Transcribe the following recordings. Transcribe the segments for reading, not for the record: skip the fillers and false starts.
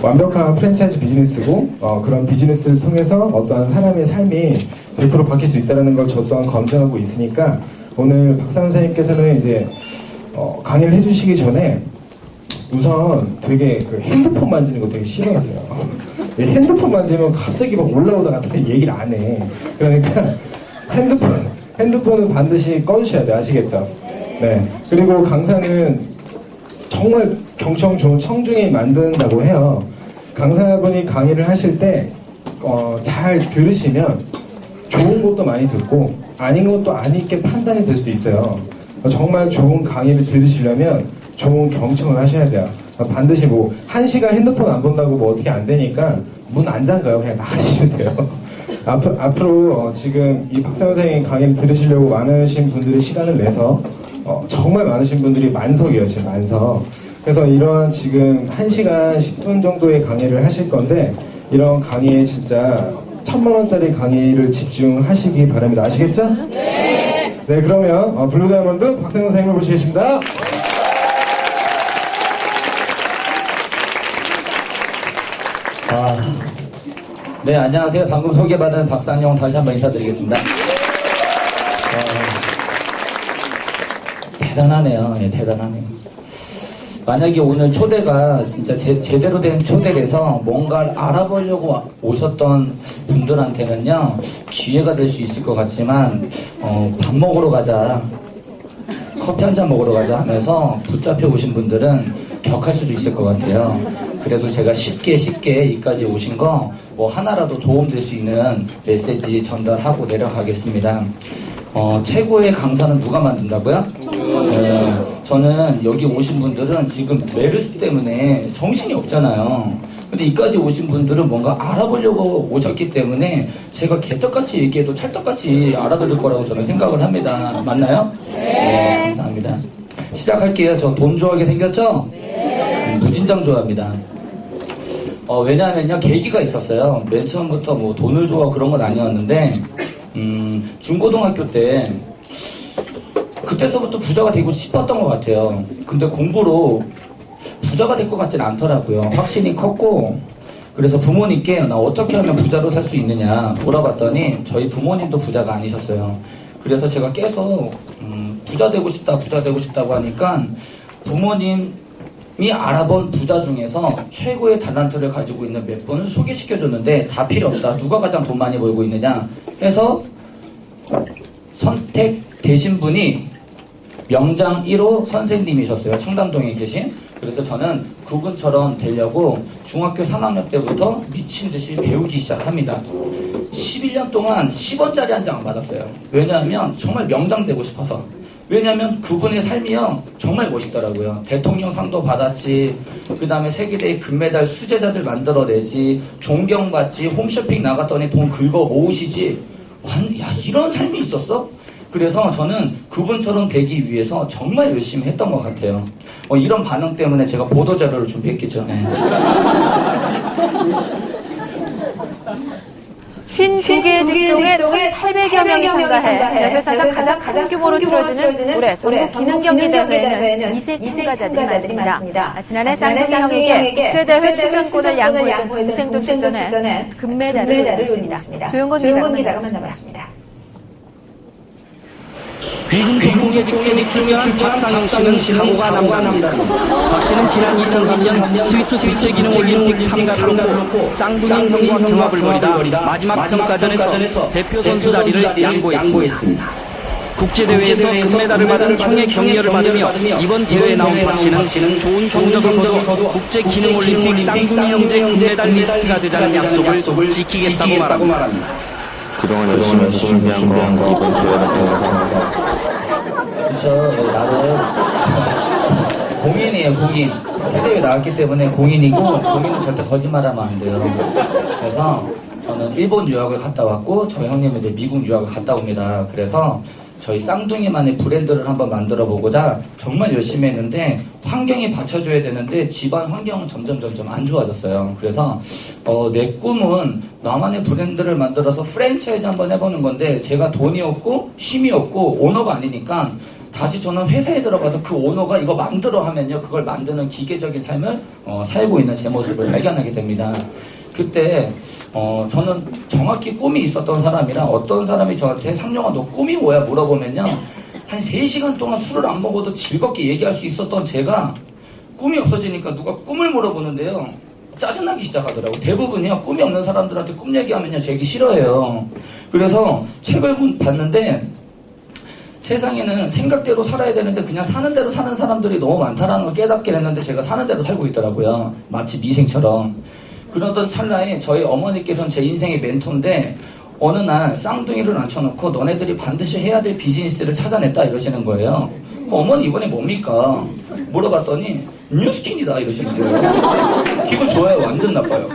완벽한 프랜차이즈 비즈니스고 그런 비즈니스를 통해서 어떠한 사람의 삶이 100% 바뀔 수 있다는 걸 저 또한 검증하고 있으니까 오늘 박상 선생님께서는 이제 강의를 해주시기 전에 우선 되게 그 핸드폰 만지는 거 되게 싫어하세요. 핸드폰 만지면 갑자기 막 올라오다가 얘기를 안 해. 그러니까 핸드폰은 반드시 꺼주셔야 돼요. 아시겠죠? 네. 그리고 강사는 정말 경청 좋은 청중이 만든다고 해요. 강사분이 강의를 하실 때 잘 들으시면 좋은 것도 많이 듣고 아닌 것도 아니게 판단이 될 수도 있어요. 정말 좋은 강의를 들으시려면 좋은 경청을 하셔야 돼요. 반드시 뭐 1시간 핸드폰 안 본다고 뭐 어떻게 안 되니까 문 안 잠가요. 그냥 나가시면 돼요. 앞으로 지금 이 박사 선생님 강의를 들으시려고 많으신 분들이 시간을 내서 정말 많으신 분들이 만석이에요. 지금 만석. 그래서 이러한 지금 1시간 10분 정도의 강의를 하실 건데 이런 강의에 진짜 1000만원짜리 강의를 집중하시기 바랍니다. 아시겠죠? 네. 네, 그러면 블루 다이아몬드 박상 선생님을 모시겠습니다. 네, 안녕하세요. 방금 소개받은 박상용 다시 한번 인사드리겠습니다. 대단하네요. 예, 대단하네요. 만약에 오늘 초대가 진짜 제대로 된 초대라서 뭔가를 알아보려고 오셨던 분들한테는요, 기회가 될 수 있을 것 같지만, 밥 먹으러 가자, 커피 한잔 먹으러 가자 하면서 붙잡혀 오신 분들은 격할 수도 있을 것 같아요. 그래도 제가 쉽게 여기까지 오신 거 뭐 하나라도 도움될 수 있는 메시지 전달하고 내려가겠습니다. 최고의 강사는 누가 만든다고요? 저는 여기 오신 분들은 지금 메르스 때문에 정신이 없잖아요. 근데 이까지 오신 분들은 뭔가 알아보려고 오셨기 때문에 제가 개떡같이 얘기해도 찰떡같이 알아들을 거라고 저는 생각을 합니다. 맞나요? 네, 감사합니다. 시작할게요. 저 돈 좋아하게 생겼죠? 네. 무진장 좋아합니다. 왜냐하면요, 계기가 있었어요. 맨 처음부터 뭐 돈을 좋아하고 그런 건 아니었는데, 중고등학교 때, 그때서부터 부자가 되고 싶었던 것 같아요. 근데 공부로 부자가 될 것 같진 않더라고요. 확신이 컸고, 그래서 부모님께 나 어떻게 하면 부자로 살 수 있느냐 물어봤더니 저희 부모님도 부자가 아니셨어요. 그래서 제가 계속 부자 되고 싶다고 하니까 부모님이 알아본 부자 중에서 최고의 달란트를 가지고 있는 몇 분을 소개시켜줬는데 다 필요 없다. 누가 가장 돈 많이 벌고 있느냐 해서 선택되신 분이 명장 1호 선생님이셨어요. 청담동에 계신. 그래서 저는 그분처럼 되려고 중학교 3학년 때부터 미친듯이 배우기 시작합니다. 11년 동안 10원짜리 한 장 받았어요. 왜냐하면 정말 명장 되고 싶어서. 왜냐하면 그분의 삶이요 정말 멋있더라고요. 대통령상도 받았지, 그 다음에 세계대회 금메달 수제자들 만들어내지, 존경받지, 홈쇼핑 나갔더니 돈 긁어 모으시지. 야, 이런 삶이 있었어? 그래서 저는 그분처럼 되기 위해서 정말 열심히 했던 것 같아요. 이런 반응 때문에 제가 보도자료를 준비했겠죠. 네. 52개 직종에 1,800여 명이 참가해 회사에서 가장 큰 규모로 치러지는 올해 전국 기능경기 대회에는 이색 참가자들이 많습니다. 지난해 쌍둥이 형에게 국제대회 출전권을 양보했던 우생도 출전해 금메달을 노렸습니다. 조용건 기자가 만나봤습니다. 귀금속공예 직종에 출전한 박상용 씨는 강호가 남갑니다. 박 씨는 지난 2003년 스위스 국제기능올림픽 참가를 놓고 쌍둥이 형과 경합을 벌이다 마지막 평가전에서 대표 선수 자리를 양보했습니다. 국제대회에서 금메달을 받은 형의 격려를 받으며 이번 대회에 나온 박 씨는 좋은 성적을 거둬 국제기능올림픽 쌍둥이 형제 금메달 리스트가 되자는 약속을 지키겠다고 말합니다. 그동안 열심히 준비한 거 이번 대회를 통해서 그렇죠. 나름 공인이에요. 공인. 세대에 나왔기 때문에 공인이고 공인은 절대 거짓말하면 안 돼요. 그래서 저는 일본 유학을 갔다 왔고 저희 형님은 이제 미국 유학을 갔다 옵니다. 그래서 저희 쌍둥이만의 브랜드를 한번 만들어 보고자 정말 열심히 했는데 환경이 받쳐줘야 되는데 집안 환경은 점점 안 좋아졌어요. 그래서 내 꿈은 나만의 브랜드를 만들어서 프랜차이즈 한번 해보는 건데 제가 돈이 없고 힘이 없고 오너가 아니니까 다시 저는 회사에 들어가서 그 오너가 이거 만들어 하면요, 그걸 만드는 기계적인 삶을 살고 있는 제 모습을 발견하게 됩니다. 그때 저는 정확히 꿈이 있었던 사람이라, 어떤 사람이 저한테 상룡아 너 꿈이 뭐야 물어보면요, 한 3시간 동안 술을 안 먹어도 즐겁게 얘기할 수 있었던 제가 꿈이 없어지니까 누가 꿈을 물어보는데요, 짜증나기 시작하더라고요. 대부분이요, 꿈이 없는 사람들한테 꿈 얘기하면요, 제 얘기 싫어해요. 그래서 책을 봤는데 세상에는 생각대로 살아야 되는데 그냥 사는 대로 사는 사람들이 너무 많다라는 걸 깨닫게 됐는데, 제가 사는 대로 살고 있더라고요. 마치 미생처럼. 그러던 찰나에 저희 어머니께서는 제 인생의 멘토인데, 어느 날 쌍둥이를 앉혀놓고 너네들이 반드시 해야 될 비즈니스를 찾아냈다 이러시는 거예요. 어머니 이번에 뭡니까? 물어봤더니 뉴스킨이다 이러시는 거예요. 기분 좋아요? 완전 나빠요.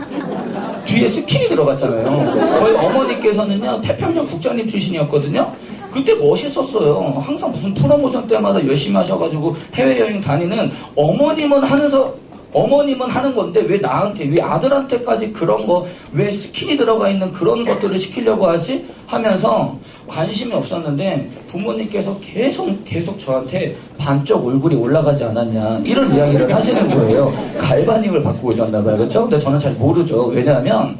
뒤에 스킨이 들어갔잖아요. 저희 어머니께서는요, 태평양 국장님 출신이었거든요. 그때 멋있었어요. 항상 무슨 프로모션 때마다 열심히 하셔가지고 해외여행 다니는, 어머님은 하는 건데 왜 나한테, 왜 아들한테까지 그런 거, 왜 스킨이 들어가 있는 그런 것들을 시키려고 하지? 하면서 관심이 없었는데, 부모님께서 계속 저한테 반쪽 얼굴이 올라가지 않았냐 이런 이야기를 하시는 거예요. 갈바닉을 받고 오셨나봐요. 그렇죠? 근데 저는 잘 모르죠. 왜냐하면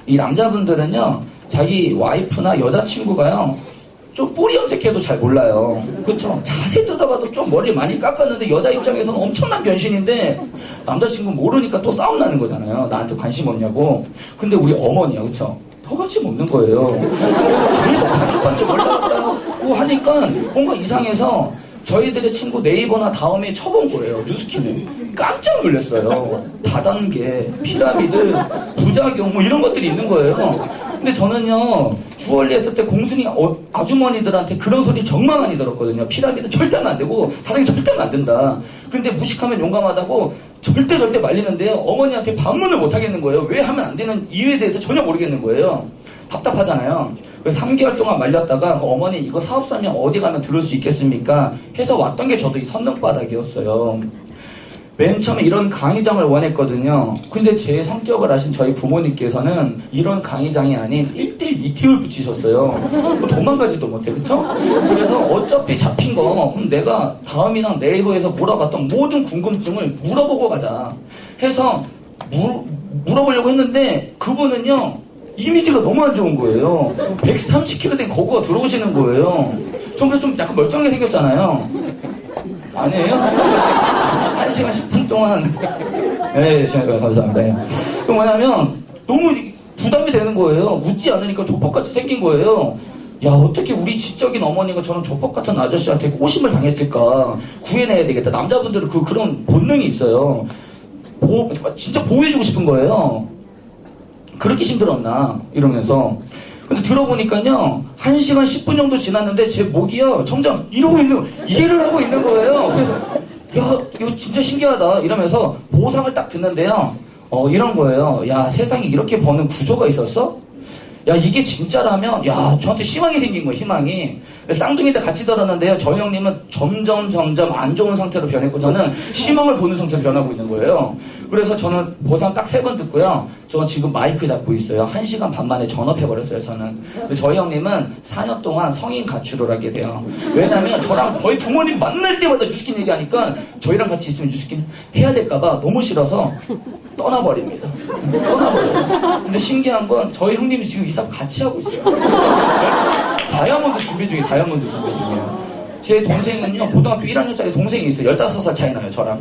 이 남자분들은요, 자기 와이프나 여자친구가요, 좀 뿌리 염색해도 잘 몰라요. 그렇죠? 자세히 뜯어봐도 좀 머리 많이 깎았는데 여자 입장에서는 엄청난 변신인데, 남자친구 모르니까 또 싸움 나는 거잖아요. 나한테 관심 없냐고. 근데 우리 어머니야, 그렇죠? 더 관심 없는 거예요. 그래서 계속 반짝반짝 올라갔다고 하니까 뭔가 이상해서 저희들의 친구 네이버나 다음에 쳐본 거예요. 뉴스킨을. 깜짝 놀랐어요. 다단계, 피라미드, 부작용 뭐 이런 것들이 있는 거예요. 근데 저는요, 주얼리 했을 때 공순이 아주머니들한테 그런 소리 정말 많이 들었거든요. 피라미드 절대 하면 안 되고 다단계 절대 하면 안 된다. 근데 무식하면 용감하다고 절대 말리는데요, 어머니한테 반문을 못 하겠는 거예요. 왜 하면 안 되는 이유에 대해서 전혀 모르겠는 거예요. 답답하잖아요. 그래서 3개월 동안 말렸다가 어머니 이거 사업 설명 어디 가면 들을 수 있겠습니까? 해서 왔던 게 저도 이 선릉바닥이었어요. 맨 처음에 이런 강의장을 원했거든요. 근데 제 성격을 아신 저희 부모님께서는 이런 강의장이 아닌 1:1 미팅을 붙이셨어요. 도망가지도 못해, 그쵸? 그래서 어차피 잡힌 거, 그럼 내가 다음이랑 네이버에서 물어봤던 모든 궁금증을 물어보고 가자 해서 물어보려고 했는데, 그분은요, 이미지가 너무 안 좋은 거예요. 130kg 된 거구가 들어오시는 거예요. 전 좀 약간 멀쩡하게 생겼잖아요. 아니에요? 1시간 10분 동안. 네, 감사합니다. 그럼 뭐냐면, 너무 부담이 되는 거예요. 묻지 않으니까 조폭같이 생긴 거예요. 야, 어떻게 우리 지적인 어머니가 저런 조폭 같은 아저씨한테 꼬심을 당했을까? 구해내야 되겠다. 남자분들은 그런 본능이 있어요. 진짜 보호해주고 싶은 거예요. 그렇게 힘들었나? 이러면서. 근데 들어보니까요, 1시간 10분 정도 지났는데 제 목이요, 점점 이해를 하고 있는 거예요. 그래서, 야, 이거 진짜 신기하다. 이러면서 보상을 딱 듣는데요, 이런 거예요. 야, 세상에 이렇게 버는 구조가 있었어? 야, 이게 진짜라면, 야, 저한테 희망이 생긴 거예요, 희망이. 쌍둥이들 같이 들었는데요, 저희 형님은 점점 안 좋은 상태로 변했고, 저는 희망을 보는 상태로 변하고 있는 거예요. 그래서 저는 보상 딱 3번 듣고요, 저는 지금 마이크 잡고 있어요. 1시간 반 만에 전업해버렸어요, 저는. 근데 저희 형님은 4년 동안 성인 가출을 하게 돼요. 왜냐면 저랑 거의 부모님 만날 때마다 뉴스킨 얘기하니까 저희랑 같이 있으면 뉴스킨 해야 될까봐 너무 싫어서 떠나버립니다. 떠나버려요. 근데 신기한 건 저희 형님이 지금 이 사업 같이 하고 있어요. 다이아몬드 준비 중이에요. 제 동생은요, 고등학교 1학년짜리 동생이 있어요. 15살 차이 나요, 저랑.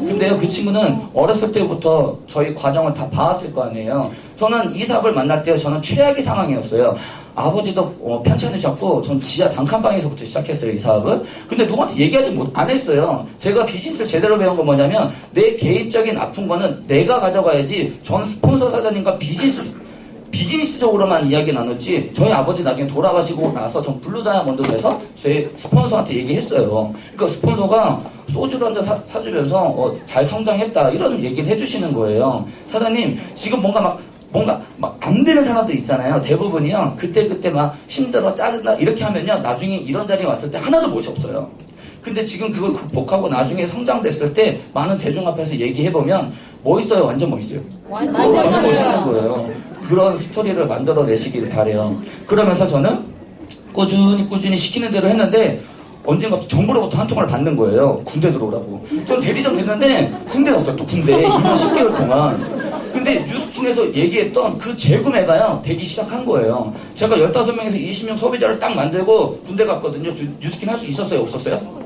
근데요, 그 친구는 어렸을 때부터 저희 과정을 다 봐왔을 거 아니에요. 저는 이 사업을 만날 때 저는 최악의 상황이었어요. 아버지도 편찮으셨고, 전 지하 단칸방에서부터 시작했어요, 이 사업을. 근데 누구한테 얘기하지 안 했어요. 제가 비즈니스를 제대로 배운 건 뭐냐면, 내 개인적인 아픈 거는 내가 가져가야지, 전 스폰서 사장님과 비즈니스적으로만 이야기 나눴지, 저희 아버지 나중에 돌아가시고 나서 전 블루 다이아몬드로 해서 제 스폰서한테 얘기했어요. 그러니까 스폰서가 소주를 한 잔 사주면서 잘 성장했다 이런 얘기를 해주시는 거예요. 사장님, 지금 뭔가 안 되는 사람들 있잖아요. 대부분이요, 그때 막 힘들어, 짜증나 이렇게 하면요, 나중에 이런 자리에 왔을 때 하나도 멋이 없어요. 근데 지금 그걸 극복하고 나중에 성장됐을 때 많은 대중 앞에서 얘기해보면 멋있어요? 완전 멋있어요? 완전 멋있는 거예요. 그런 스토리를 만들어내시길 바래요. 그러면서 저는 꾸준히 시키는 대로 했는데, 언젠가 정부로부터 한 통을 받는 거예요. 군대 들어오라고. 전 대리점 됐는데 군대 갔어요. 또 군대 2년 10개월 동안. 근데 뉴스킨에서 얘기했던 그 재구매가요 되기 시작한 거예요. 제가 15명에서 20명 소비자를 딱 만들고 군대 갔거든요. 뉴스킨 할 수 있었어요? 없었어요?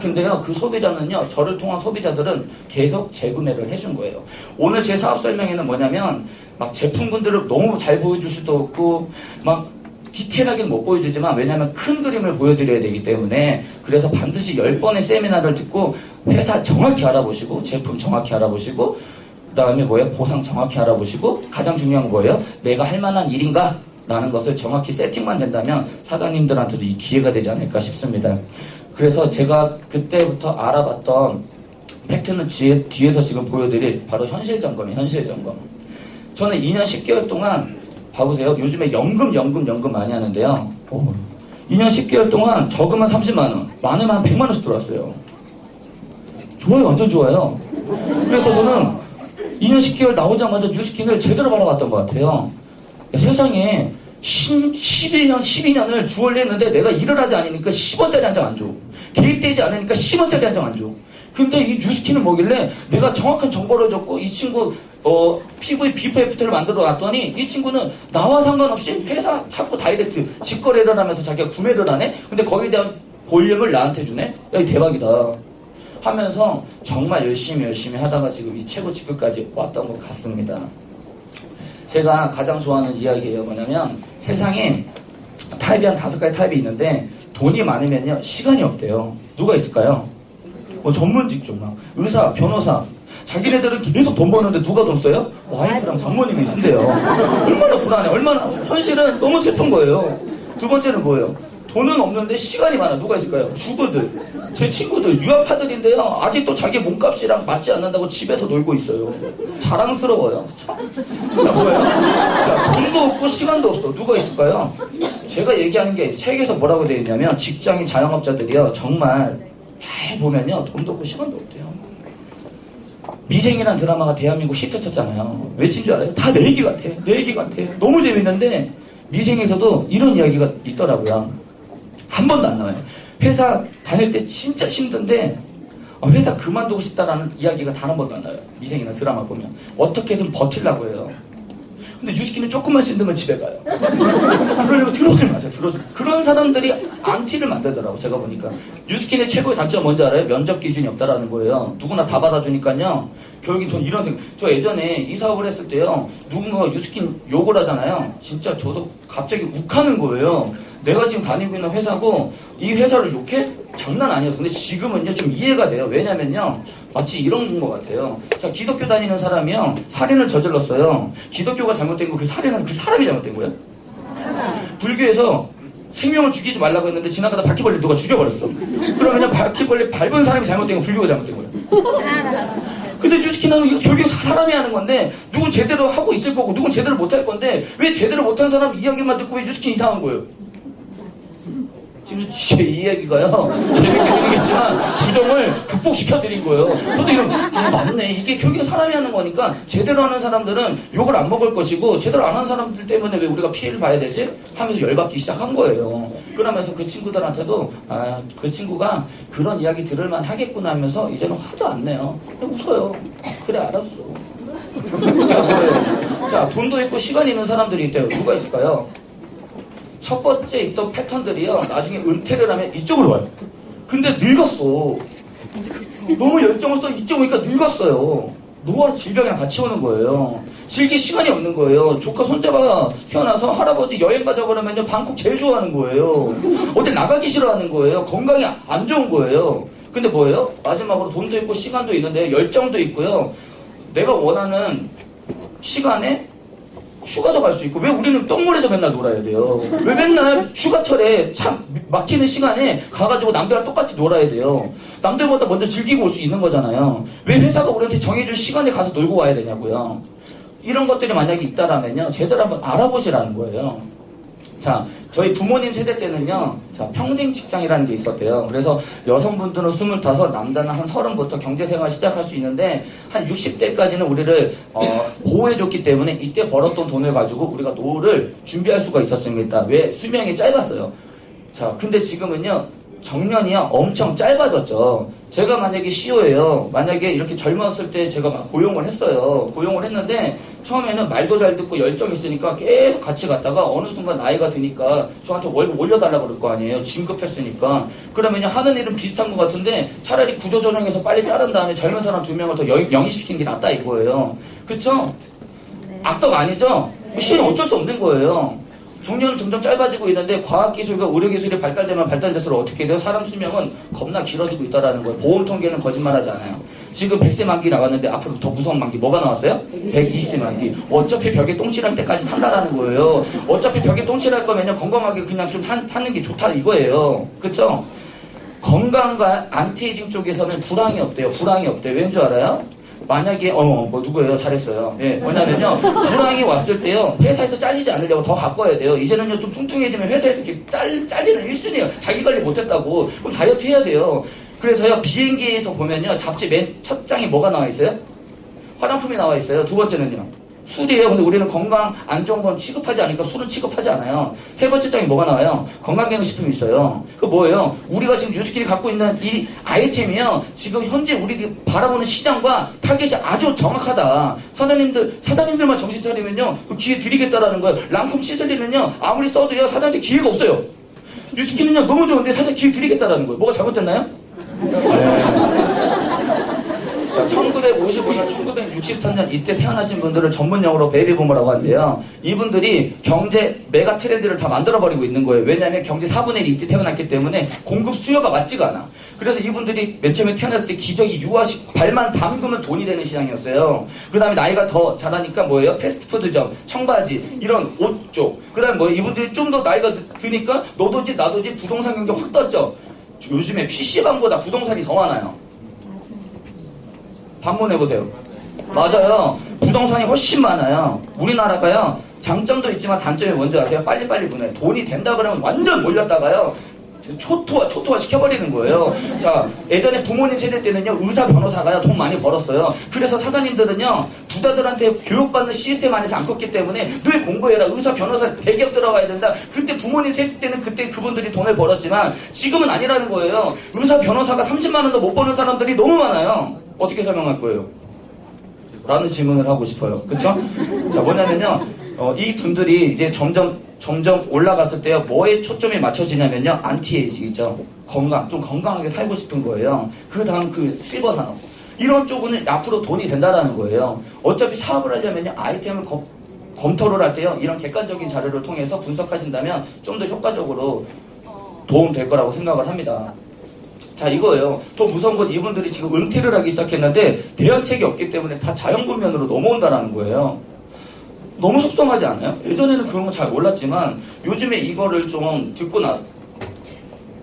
근데요, 그 소비자는요, 저를 통한 소비자들은 계속 재구매를 해준 거예요. 오늘 제 사업 설명회는 뭐냐면, 막 제품군들을 너무 잘 보여줄 수도 없고, 막 디테일하게는 못 보여주지만, 왜냐면 큰 그림을 보여드려야 되기 때문에, 그래서 반드시 10번의 세미나를 듣고, 회사 정확히 알아보시고, 제품 정확히 알아보시고, 그 다음에 뭐예요? 보상 정확히 알아보시고, 가장 중요한 건 뭐예요? 내가 할 만한 일인가? 라는 것을 정확히 세팅만 된다면, 사장님들한테도 이 기회가 되지 않을까 싶습니다. 그래서 제가 그때부터 알아봤던 팩트는 뒤에서 지금 보여드릴 바로 현실 점검이에요. 현실 점검. 저는 2년 10개월 동안 봐보세요. 요즘에 연금 많이 하는데요. 2년 10개월 동안 적으면 30만 원, 많으면 한 100만 원씩 들어왔어요. 좋아요. 완전 좋아요. 그래서 저는 2년 10개월 나오자마자 뉴스킨을 제대로 바라봤던 것 같아요. 야, 세상에 11년, 12년을 주얼리 했는데 내가 일을 하지 않으니까 10원짜리 한 장 안 줘. 계획되지 않으니까 10원짜리 한 장 안 줘. 근데 이 뉴스킨은 뭐길래 내가 정확한 정보를 줬고 이 친구 PV, 비포 애프터를 만들어 놨더니 이 친구는 나와 상관없이 회사 자꾸 다이렉트 직거래를 하면서 자기가 구매를 하네? 근데 거기에 대한 볼륨을 나한테 주네? 야, 이 대박이다. 하면서 정말 열심히 하다가 지금 이 최고 직급까지 왔던 것 같습니다. 제가 가장 좋아하는 이야기예요. 뭐냐면 세상에 타입이 한 5가지 타입이 있는데 돈이 많으면요 시간이 없대요. 누가 있을까요? 전문 직종, 의사, 변호사. 자기네들은 계속 돈 버는데 누가 돈 써요? 와이프랑 장모님이 쓴대요. 얼마나 불안해. 얼마나 현실은 너무 슬픈 거예요. 두 번째는 뭐예요? 돈은 없는데 시간이 많아. 누가 있을까요? 주부들. 제 친구들 유학파들인데요. 아직도 자기 몸값이랑 맞지 않는다고 집에서 놀고 있어요. 자랑스러워요. 자, 뭐예요? 자, 돈도 없고 시간도 없어. 누가 있을까요? 제가 얘기하는 게 책에서 뭐라고 되어 있냐면 직장인 자영업자들이요. 정말 잘 보면요. 돈도 없고 시간도 없대요. 미생이라는 드라마가 대한민국 히트 쳤잖아요. 왜 친 줄 알아요? 다 내 얘기 같아. 내 얘기 같아. 너무 재밌는데 미생에서도 이런 이야기가 있더라고요. 한 번도 안 나와요. 회사 다닐 때 진짜 힘든데 회사 그만두고 싶다라는 이야기가 단 한 번도 안 나와요. 미생이나 드라마 보면 어떻게든 버틸라고 해요. 근데 뉴스킨은 조금만 힘들면 집에 가요. 그러려고 들어주지 마세요. 그런 사람들이 안티를 만들더라고. 제가 보니까 뉴스킨의 최고의 단점 뭔지 알아요? 면접 기준이 없다라는 거예요. 누구나 다 받아주니까요. 결국엔 전 이런 생각. 저 예전에 이 사업을 했을 때요. 누군가가 뉴스킨 욕을 하잖아요. 진짜 저도 갑자기 욱하는 거예요. 내가 지금 다니고 있는 회사고 이 회사를 욕해? 장난 아니었어. 근데 지금은요 좀 이해가 돼요. 왜냐면요 마치 이런 것 같아요. 자, 기독교 다니는 사람이요 살인을 저질렀어요. 기독교가 잘못된 거 그 살인은 그 사람이 잘못된 거예요? 불교에서 생명을 죽이지 말라고 했는데 지나가다 바퀴벌레 누가 죽여버렸어. 그러면 바퀴벌레 밟은 사람이 잘못된 거 불교가 잘못된 거예요. 근데 뉴스킨은 이거 결국 사람이 하는 건데 누군 제대로 하고 있을 거고 누군 제대로 못할 건데 왜 제대로 못한 사람 이야기만 듣고 왜 뉴스킨 이상한 거예요? 지금 제 이야기가요 재밌게 들리겠지만 부정을 극복시켜드린 거예요. 저도 이런 맞네. 이게 결국엔 사람이 하는 거니까 제대로 하는 사람들은 욕을 안 먹을 것이고 제대로 안 하는 사람들 때문에 왜 우리가 피해를 봐야 되지? 하면서 열받기 시작한 거예요. 그러면서 그 친구들한테도 그 친구가 그런 이야기 들을만 하겠구나 하면서 이제는 화도 안 내요. 그냥 웃어요. 그래 알았어. 자, 뭐예요? 자, 돈도 있고 시간이 있는 사람들이 있대요. 누가 있을까요? 첫 번째 있던 패턴들이요. 나중에 은퇴를 하면 이쪽으로 와요. 근데 늙었어. 너무 열정을 써 이쪽 오니까 늙었어요. 노화 질병이랑 같이 오는 거예요. 즐길 시간이 없는 거예요. 조카 손자가 태어나서 할아버지 여행 가자 그러면요 방콕 제일 좋아하는 거예요. 어딜 나가기 싫어하는 거예요. 건강이 안 좋은 거예요. 근데 뭐예요? 마지막으로 돈도 있고 시간도 있는데 열정도 있고요. 내가 원하는 시간에 휴가도 갈 수 있고 왜 우리는 똥물에서 맨날 놀아야 돼요? 왜 맨날 휴가철에 참 막히는 시간에 가가지고 남들랑 똑같이 놀아야 돼요? 남들보다 먼저 즐기고 올 수 있는 거잖아요. 왜 회사가 우리한테 정해준 시간에 가서 놀고 와야 되냐고요? 이런 것들이 만약에 있다라면요 제대로 한번 알아보시라는 거예요. 자, 저희 부모님 세대 때는요, 자, 평생 직장이라는 게 있었대요. 그래서 여성분들은 25, 남자는 한 30부터 경제생활 시작할 수 있는데, 한 60대까지는 우리를, 보호해줬기 때문에 이때 벌었던 돈을 가지고 우리가 노후를 준비할 수가 있었습니다. 왜? 수명이 짧았어요. 자, 근데 지금은요, 정년이요 엄청 짧아졌죠. 제가 만약에 CEO예요. 만약에 이렇게 젊었을 때 제가 막 고용을 했어요. 고용을 했는데 처음에는 말도 잘 듣고 열정이 있으니까 계속 같이 갔다가 어느 순간 나이가 드니까 저한테 월급 올려달라고 그럴 거 아니에요. 진급했으니까. 그러면 하는 일은 비슷한 것 같은데 차라리 구조조정해서 빨리 자른 다음에 젊은 사람 2명을 더 영입시키는 게 낫다 이거예요. 그쵸? 악덕 아니죠? 시는 어쩔 수 없는 거예요. 정년은 점점 짧아지고 있는데 과학기술과 의료기술이 발달되면 발달될수록 어떻게 돼요? 사람 수명은 겁나 길어지고 있다는 거예요. 보험 통계는 거짓말하지 않아요. 지금 100세 만기 나왔는데 앞으로 더 무서운 만기 뭐가 나왔어요? 120세 만기. 어차피 벽에 똥칠할 때까지 산다라는 거예요. 어차피 벽에 똥칠할 거면요 건강하게 그냥 좀 사는 게 좋다 이거예요. 그쵸? 건강과 안티에이징 쪽에서는 불황이 없대요. 불황이 없대요. 왠 줄 알아요? 만약에 누구예요? 잘했어요. 예, 뭐냐면요 불황이 왔을 때요 회사에서 잘리지 않으려고 더 가꿔야 돼요. 이제는요 좀 뚱뚱해지면 회사에서 이렇게 잘리는 1순위예요. 자기 관리 못했다고. 그럼 다이어트 해야 돼요. 그래서요 비행기에서 보면요 잡지 맨 첫 장에 뭐가 나와 있어요? 화장품이 나와 있어요. 두 번째는요 술이에요. 근데 우리는 건강 안 좋은 건 취급하지 않으니까 술은 취급하지 않아요. 세 번째 장에 뭐가 나와요? 건강기능식품이 있어요. 그 뭐예요? 우리가 지금 뉴스킬이 갖고 있는 이 아이템이요. 지금 현재 우리 바라보는 시장과 타겟이 아주 정확하다. 사장님들만 정신 차리면요. 그 기회 드리겠다라는 거예요. 랑콤 시슬리는요. 아무리 써도요. 사장한테 기회가 없어요. 뉴스킬은요. 너무 좋은데 사장 기회 드리겠다라는 거예요. 뭐가 잘못됐나요? 자, 1955년, 1963년 이때 태어나신 분들을 전문용어로 베이비부머라고 하는데요. 이분들이 경제 메가 트렌드를 다 만들어버리고 있는 거예요. 왜냐하면 경제 4분의 1이 이때 태어났기 때문에 공급 수요가 맞지가 않아. 그래서 이분들이 맨 처음에 태어났을 때 기저귀, 유아식, 발만 담그면 돈이 되는 시장이었어요. 그 다음에 나이가 더 자라니까 뭐예요? 패스트푸드점, 청바지, 이런 옷 쪽. 그 다음에 뭐예요? 이분들이 좀 더 나이가 드니까 너도지 나도지 부동산 경기 확 떴죠. 요즘에 PC방보다 부동산이 더 많아요. 반문해보세요. 맞아요. 부동산이 훨씬 많아요. 우리나라가요. 장점도 있지만 단점이 뭔지 아세요? 빨리빨리 분해. 돈이 된다 그러면 완전 몰렸다가요. 초토화 시켜버리는 거예요. 자, 예전에 부모님 세대 때는요, 의사 변호사가요, 돈 많이 벌었어요. 그래서 사장님들은요, 부자들한테 교육받는 시스템 안에서 안 컸기 때문에 늘 공부해라. 의사 변호사 대기업 들어가야 된다. 그때 부모님 세대 때는 그때 그분들이 돈을 벌었지만 지금은 아니라는 거예요. 의사 변호사가 30만 원도 못 버는 사람들이 너무 많아요. 어떻게 설명할 거예요? 라는 질문을 하고 싶어요. 그쵸? 자, 뭐냐면요, 이 분들이 이제 점점 올라갔을 때요, 뭐에 초점이 맞춰지냐면요, 안티에이징이죠. 건강, 좀 건강하게 살고 싶은 거예요. 그 다음 실버 산업. 이런 쪽은 앞으로 돈이 된다라는 거예요. 어차피 사업을 하려면요, 아이템을 검토를 할 때요, 이런 객관적인 자료를 통해서 분석하신다면 좀 더 효과적으로 도움 될 거라고 생각을 합니다. 자, 이거예요. 더 무서운 건 이분들이 지금 은퇴를 하기 시작했는데 대안책이 없기 때문에 다 자연분면으로 넘어온다는 거예요. 너무 속상하지 않아요? 예전에는 그런 거 잘 몰랐지만 요즘에 이거를 좀 듣고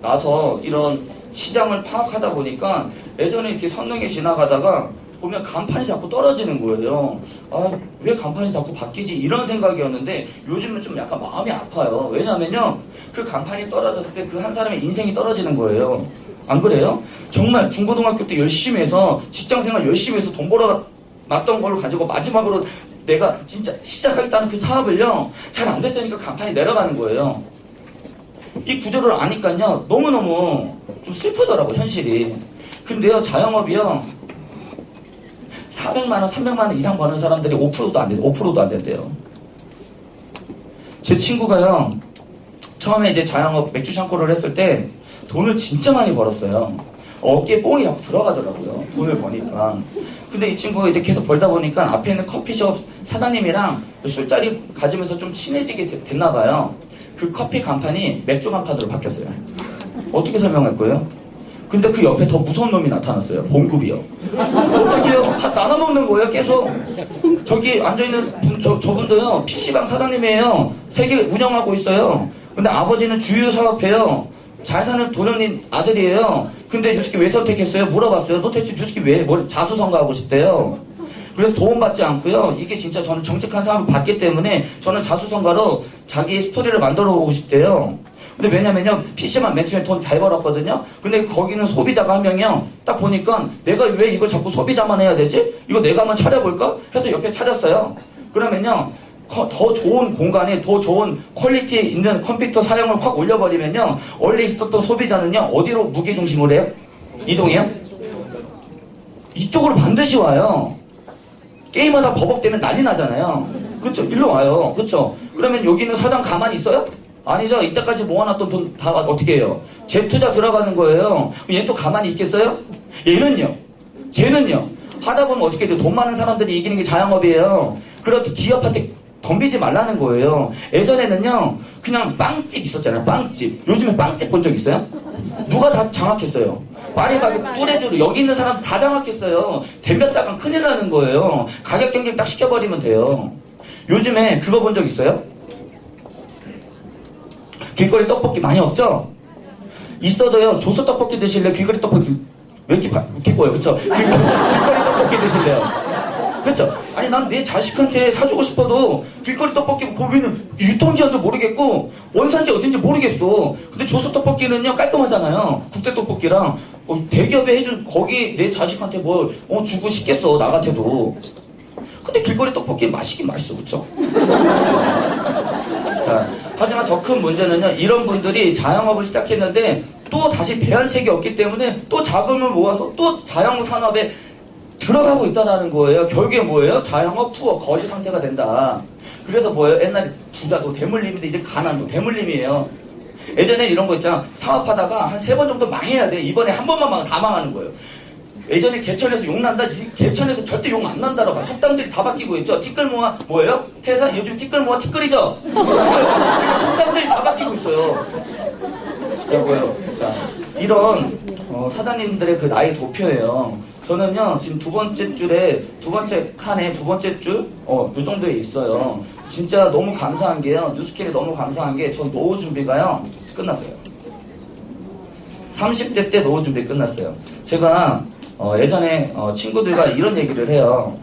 나서 이런 시장을 파악하다 보니까 예전에 이렇게 선릉에 지나가다가 보면 간판이 자꾸 떨어지는 거예요. 아, 왜 간판이 자꾸 바뀌지? 이런 생각이었는데 요즘은 좀 약간 마음이 아파요. 왜냐면요, 그 간판이 떨어졌을 때 그 한 사람의 인생이 떨어지는 거예요. 안 그래요? 정말 중고등학교 때 열심히 해서 직장생활 열심히 해서 돈 벌어 놨던 걸 가지고 마지막으로 내가 진짜 시작하겠다는 그 사업을요, 잘 안 됐으니까 간판이 내려가는 거예요. 이 구조를 아니까요, 너무너무 좀 슬프더라고, 현실이. 근데요, 자영업이요, 400만원, 300만원 이상 버는 사람들이 5%도 안 돼요. 5%도 안 된대요. 제 친구가요, 처음에 이제 자영업 맥주 창고를 했을 때 돈을 진짜 많이 벌었어요. 어깨에 뽕이 자꾸 들어가더라고요. 돈을 버니까. 근데 이 친구가 이제 계속 벌다 보니까 앞에 있는 커피숍 사장님이랑 술자리 가지면서 좀 친해지게 됐나 봐요. 그 커피 간판이 맥주 간판으로 바뀌었어요. 어떻게 설명할 거예요? 근데 그 옆에 더 무서운 놈이 나타났어요. 봉급이요. 어떻게요? 다 나눠먹는 거예요, 계속. 저기 앉아있는 저분도요, PC방 사장님이에요. 3개 운영하고 있어요. 근데 아버지는 주유 사업해요. 잘 사는 도련님 아들이에요. 근데 뉴스키 왜 선택했어요? 물어봤어요. 너 대체 뉴스키 왜 자수성가하고 싶대요. 그래서 도움받지 않고요. 이게 진짜 저는 정직한 사람을 봤기 때문에 저는 자수성가로 자기 스토리를 만들어 보고 싶대요. 근데 왜냐면요, PC만 맨 처음에 돈 잘 벌었거든요. 근데 거기는 소비자가 한 명이요. 딱 보니까 내가 왜 이걸 자꾸 소비자만 해야 되지? 이거 내가 한번 차려볼까? 해서 옆에 차렸어요. 그러면요, 더 좋은 공간에 더 좋은 퀄리티 있는 컴퓨터 사용을 확 올려버리면요, 원래 있었던 소비자는요 어디로 무게중심으로 해요? 이동해요? 이쪽으로 반드시 와요. 게임하다 버벅대면 난리 나잖아요. 그렇죠? 일로 와요. 그렇죠? 그러면 여기는 사장 가만히 있어요? 아니죠. 이때까지 모아놨던 돈 다 어떻게 해요? 재투자 들어가는 거예요. 얘는 또 가만히 있겠어요? 얘는요? 쟤는요? 하다 보면 어떻게 돼요? 돈 많은 사람들이 이기는 게 자영업이에요. 그렇게 기업한테 덤비지 말라는 거예요. 예전에는요, 그냥 빵집 있었잖아요. 빵집. 요즘에 빵집 본 적 있어요? 누가 다 장악했어요? 파리바게 뚜레쥬르 여기 있는 사람 다 장악했어요. 덤볐다간 큰일 나는 거예요. 가격 경쟁 딱 시켜버리면 돼요. 요즘에 그거 본 적 있어요? 길거리 떡볶이 많이 없죠? 있어도요, 조소 떡볶이 드실래요? 길거리 떡볶이 왜 이렇게 기뻐요? 그쵸? 길거리 떡볶이 드실래요? 그렇죠? 아니 난 내 자식한테 사주고 싶어도 길거리 떡볶이 거기는 유통기한도 모르겠고 원산지 어딘지 모르겠어. 근데 조소 떡볶이는요 깔끔하잖아요. 국대 떡볶이랑 대기업에 해준 거기 내 자식한테 뭘 주고 싶겠어 나 같아도. 근데 길거리 떡볶이 맛있긴 맛있어. 그쵸? 자, 하지만 더 큰 문제는요, 이런 분들이 자영업을 시작했는데 또 다시 대안책이 없기 때문에 또 자금을 모아서 또 자영업 산업에 들어가고 있다는 거예요. 결국에 뭐예요? 자영업 푸어 거지 상태가 된다. 그래서 뭐예요? 옛날에 부자도 대물림인데 이제 가난도 대물림이에요. 예전에 이런 거 있잖아. 사업하다가 한 3번 정도 망해야 돼. 이번에 한 번만 망하면 다 망하는 거예요. 예전에 개천에서 욕 난다. 개천에서 절대 욕 안 난다라고. 속담들이 다 바뀌고 있죠. 티끌 모아 뭐예요? 회사 요즘 티끌 모아 티끌이죠. 속담들이 다 바뀌고 있어요. 자, 뭐예요? 자, 이런 사장님들의 그 나이 도표예요. 저는요 지금 두 번째 칸에 두 번째 줄 요 정도에 있어요. 진짜 너무 감사한 게요, 뉴스킬이 너무 감사한 게 전 노후 준비가요 끝났어요. 30대 때 노후 준비 끝났어요. 제가 예전에 친구들과 이런 얘기를 해요.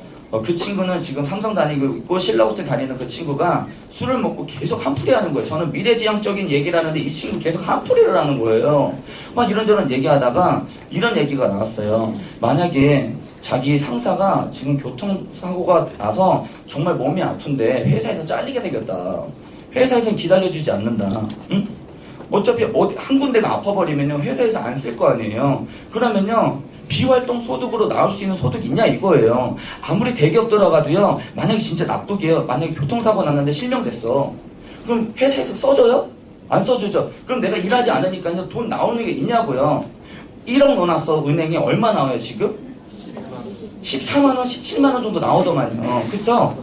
그 친구는 지금 삼성 다니고 있고 신라호텔 다니는 그 친구가 술을 먹고 계속 한풀이 하는 거예요. 저는 미래지향적인 얘기를 하는데 이 친구 계속 한풀이를 하는 거예요. 막 이런저런 얘기하다가 이런 얘기가 나왔어요. 만약에 자기 상사가 지금 교통사고가 나서 정말 몸이 아픈데 회사에서 잘리게 생겼다. 회사에서는 기다려주지 않는다. 응? 어차피 한 군데가 아파버리면요 회사에서 안 쓸 거 아니에요. 그러면요 비활동 소득으로 나올 수 있는 소득이 있냐 이거예요. 아무리 대기업 들어가도요, 만약에 진짜 나쁘게요, 만약에 교통사고 났는데 실명됐어. 그럼 회사에서 써줘요? 안 써주죠. 그럼 내가 일하지 않으니까요 돈 나오는 게 있냐고요. 1억 넣어놨어. 은행에 얼마 나와요 지금? 14만원 17만원 정도 나오더만요. 그쵸?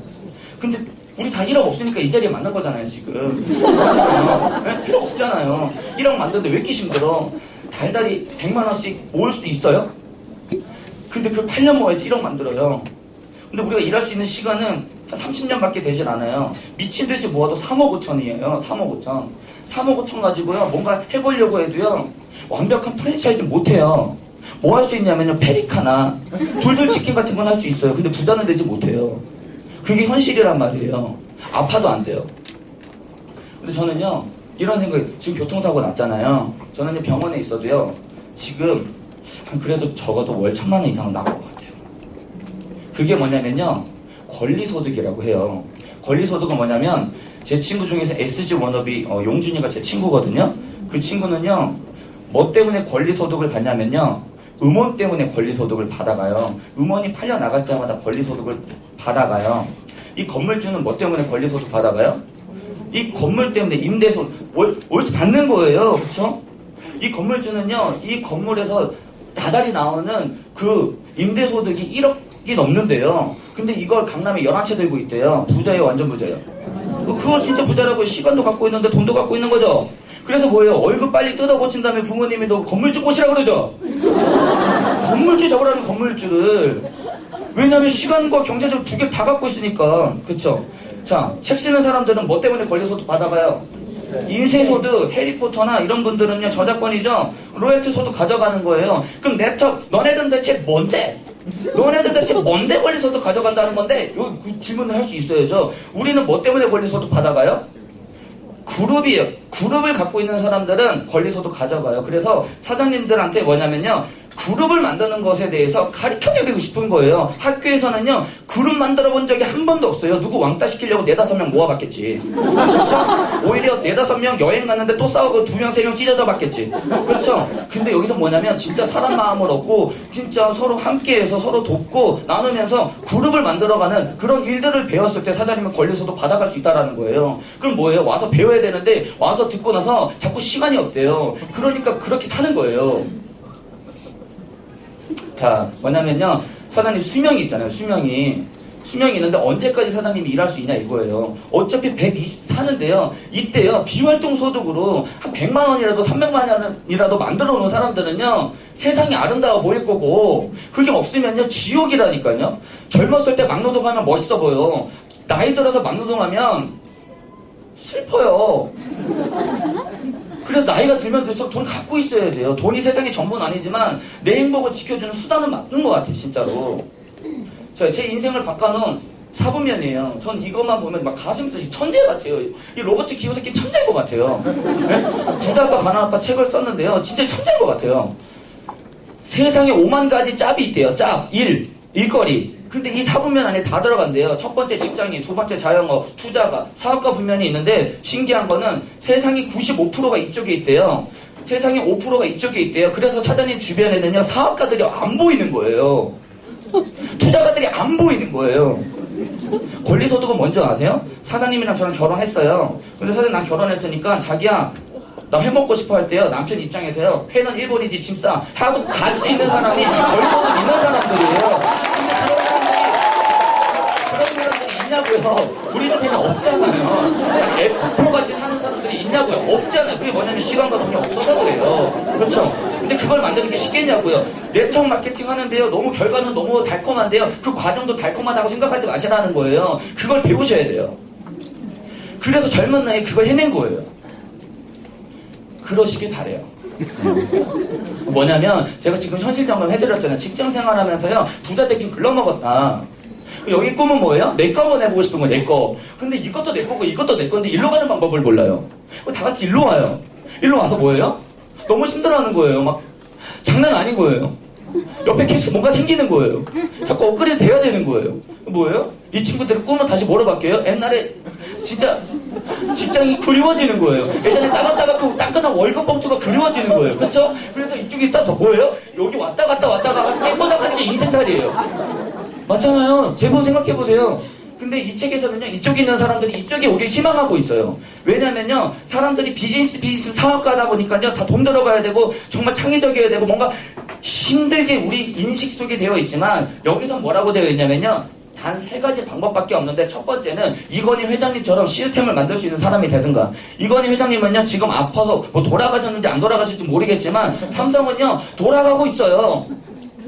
근데 우리 다 1억 없으니까 이 자리에 만난 거잖아요 지금. 그렇잖아요. 1억 없잖아요. 1억 만드는데 왜 이렇게 힘들어? 달달이 100만원씩 모을 수 있어요? 근데 그걸 8년 모아야지 1억 만들어요. 근데 우리가 일할 수 있는 시간은 한 30년밖에 되질 않아요. 미친 듯이 모아도 3억 5천이에요. 3억 5천. 3억 5천 가지고요 뭔가 해보려고 해도요 완벽한 프랜차이즈 못해요. 뭐 할 수 있냐면요 페리카나 돌돌치킨 같은 건 할 수 있어요. 근데 부자는 되지 못해요. 그게 현실이란 말이에요. 아파도 안 돼요. 근데 저는요 이런 생각이, 지금 교통사고 났잖아요. 저는 병원에 있어도요 지금 한 그래도 적어도 월 1,000만 원 이상은 나올 것 같아요. 그게 뭐냐면요 권리소득이라고 해요. 권리소득은 뭐냐면 제 친구 중에서 SG 워너비 용준이가 제 친구거든요. 그 친구는요 뭐 때문에 권리소득을 받냐면요 음원 때문에 권리소득을 받아가요. 음원이 팔려 나갈 때마다 권리소득을 받아가요. 이 건물주는 뭐 때문에 권리소득 받아가요? 이 건물 때문에 임대소 월세 받는 거예요. 그렇죠? 이 건물주는요 이 건물에서 다달이 나오는 그 임대소득이 1억이 넘는데요. 근데 이걸 강남에 11채 들고 있대요. 부자예요, 완전 부자예요. 그거 진짜 부자라고. 시간도 갖고 있는데 돈도 갖고 있는 거죠. 그래서 뭐예요? 월급 빨리 뜯어 고친 다음에 부모님이 너 건물주 꼬시라고 그러죠. 건물주 잡으라는 건물주를. 왜냐면 시간과 경제적 두 개 다 갖고 있으니까. 그쵸? 자, 책 쓰는 사람들은 뭐 때문에 권리소득 받아가요? 인쇄소득, 해리포터나 이런 분들은요 저작권이죠. 로열티 소득 가져가는 거예요. 그럼 너네들은 대체 뭔데? 너네들 대체 뭔데 권리소득 가져간다는 건데? 요 질문을 할 수 있어야죠. 우리는 뭐 때문에 권리소득 받아가요? 그룹이에요. 그룹을 갖고 있는 사람들은 권리소득 가져가요. 그래서 사장님들한테 뭐냐면요 그룹을 만드는 것에 대해서 가르쳐드리고 싶은 거예요. 학교에서는요, 그룹 만들어 본 적이 한 번도 없어요. 누구 왕따 시키려고 4-5명 모아봤겠지. 그렇죠? 오히려 4-5명 여행 갔는데 또 싸우고 2명, 3명 찢어져 봤겠지. 그렇죠? 근데 여기서 뭐냐면 진짜 사람 마음을 얻고 진짜 서로 함께해서 서로 돕고 나누면서 그룹을 만들어가는 그런 일들을 배웠을 때 사장님은 걸려서도 받아갈 수 있다는 거예요. 그럼 뭐예요? 와서 배워야 되는데 와서 듣고 나서 자꾸 시간이 없대요. 그러니까 그렇게 사는 거예요. 자, 뭐냐면요. 사장님 수명이 있잖아요. 수명이 있는데 언제까지 사장님이 일할 수 있냐 이거예요. 어차피 120 사는데요. 이때요. 비활동 소득으로 한 100만 원이라도 300만 원이라도 만들어 놓은 사람들은요. 세상이 아름다워 보일 거고 그게 없으면요. 지옥이라니까요. 젊었을 때 막노동하면 멋있어 보여. 나이 들어서 막노동하면 슬퍼요. 그래서 나이가 들면 들수록 돈 갖고 있어야 돼요. 돈이 세상의 전부는 아니지만 내 행복을 지켜주는 수단은 맞는 것 같아 진짜로. 제 인생을 바꿔놓은 사부면이에요. 전 이것만 보면 막 가슴이 천재 같아요. 이 로버트 기요사키 천재인 것 같아요. 네? 부자아빠 가난아빠 책을 썼는데요. 진짜 천재인 것 같아요. 세상에 5만 가지 짭이 있대요. 짭, 일거리. 근데 이 사부면 안에 다 들어간대요. 첫 번째 직장인, 두 번째 자영업, 투자가, 사업가 분면이 있는데 신기한 거는 세상이 95%가 이쪽에 있대요. 세상에 5%가 이쪽에 있대요. 그래서 사장님 주변에는요 사업가들이 안 보이는 거예요. 투자가들이 안 보이는 거예요. 권리소득은 뭔지 아세요? 사장님이랑 저랑 결혼했어요. 근데 사장님 난 결혼했으니까 자기야 나 회 먹고 싶어 할 때요 남편 입장에서요 회는 일본이지 짐 싸 하고 갈 수 있는 사람이 권리소득 있는 사람들이에요. 그런 사람들이 있냐고요. 우리 집에는 없잖아요. 아니, F4 같이 사는 사람들이 있냐고요. 없잖아요. 그게 뭐냐면 시간과 돈이 없어서 그래요. 그렇죠? 근데 그걸 만드는 게 쉽겠냐고요. 네트워크 마케팅 하는데요. 너무 결과는 너무 달콤한데요. 그 과정도 달콤하다고 생각하지 마시라는 거예요. 그걸 배우셔야 돼요. 그래서 젊은 나이에 그걸 해낸 거예요. 그러시길 바래요. 뭐냐면 제가 지금 현실 점검 해드렸잖아요. 직장 생활하면서요. 부자 되긴 글러먹었다. 여기 꿈은 뭐예요? 내 거 한번 해보고 싶은 거예요. 내 거. 근데 이것도 내 거고 이것도 내 건데 일로 가는 방법을 몰라요. 다 같이 일로 와요. 일로 와서 뭐예요? 너무 힘들어하는 거예요. 막 장난 아닌 거예요. 옆에 계속 뭔가 생기는 거예요. 자꾸 업그레이드 돼야 되는 거예요. 뭐예요? 이 친구들의 꿈은 다시 뭐로 바뀌어요? 옛날에 진짜 직장이 그리워지는 거예요. 예전에 따박따박 따끈한 월급 봉투가 그리워지는 거예요. 그렇죠? 그래서 이쪽이 딱 뭐예요? 여기 왔다 갔다 깨끗하는 게 인생살이에요. 맞잖아요. 제법 생각해보세요. 근데 이 책에서는요, 이쪽에 있는 사람들이 이쪽에 오길 희망하고 있어요. 왜냐면요, 사람들이 비즈니스 사업가다 보니까요, 다 돈 들어가야 되고, 정말 창의적이어야 되고, 뭔가 힘들게 우리 인식 속에 되어 있지만, 여기서 뭐라고 되어 있냐면요, 단 3가지 방법밖에 없는데, 첫 번째는 이건희 회장님처럼 시스템을 만들 수 있는 사람이 되든가. 이건희 회장님은요, 지금 아파서 뭐 돌아가셨는지 안 돌아가실지 모르겠지만, 삼성은요, 돌아가고 있어요.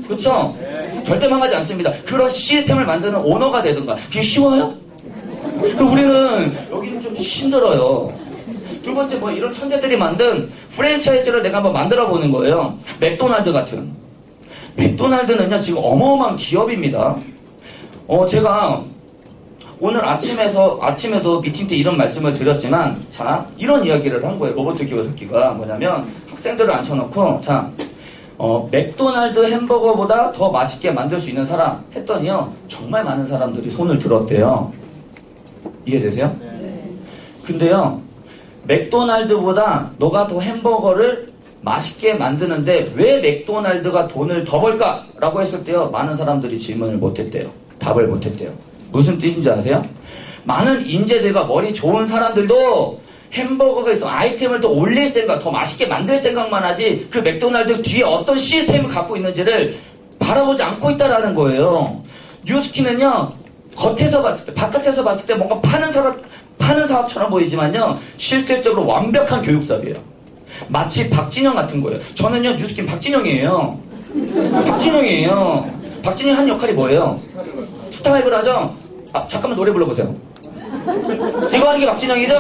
그렇죠? 절대 망하지 않습니다. 그런 시스템을 만드는 오너가 되든가. 그게 쉬워요? 우리는 여기는 좀 힘들어요. 두 번째 뭐 이런 천재들이 만든 프랜차이즈를 내가 한번 만들어 보는 거예요. 맥도날드 같은. 맥도날드는요 지금 어마어마한 기업입니다. 제가 오늘 아침에도 미팅 때 이런 말씀을 드렸지만 자 이런 이야기를 한 거예요. 로버트 기요사키가 뭐냐면 학생들을 앉혀놓고 자 맥도날드 햄버거보다 더 맛있게 만들 수 있는 사람 했더니요 정말 많은 사람들이 손을 들었대요. 이해되세요? 네. 근데요 맥도날드보다 너가 더 햄버거를 맛있게 만드는데 왜 맥도날드가 돈을 더 벌까? 라고 했을 때요 많은 사람들이 질문을 못했대요. 답을 못했대요. 무슨 뜻인지 아세요? 많은 인재들과 머리 좋은 사람들도 햄버거가 있어 아이템을 더 올릴 생각, 더 맛있게 만들 생각만 하지 그 맥도날드 뒤에 어떤 시스템을 갖고 있는지를 바라보지 않고 있다라는 거예요. 뉴스키는요 겉에서 봤을 때, 바깥에서 봤을 때 뭔가 파는 사업처럼 보이지만요 실질적으로 완벽한 교육 사업이에요. 마치 박진영 같은 거예요. 저는요 뉴스킨 박진영이에요. 박진영이 한 역할이 뭐예요? 스타라이브를 하죠? 잠깐만 노래 불러보세요. 이거 하는 게 박진영이죠?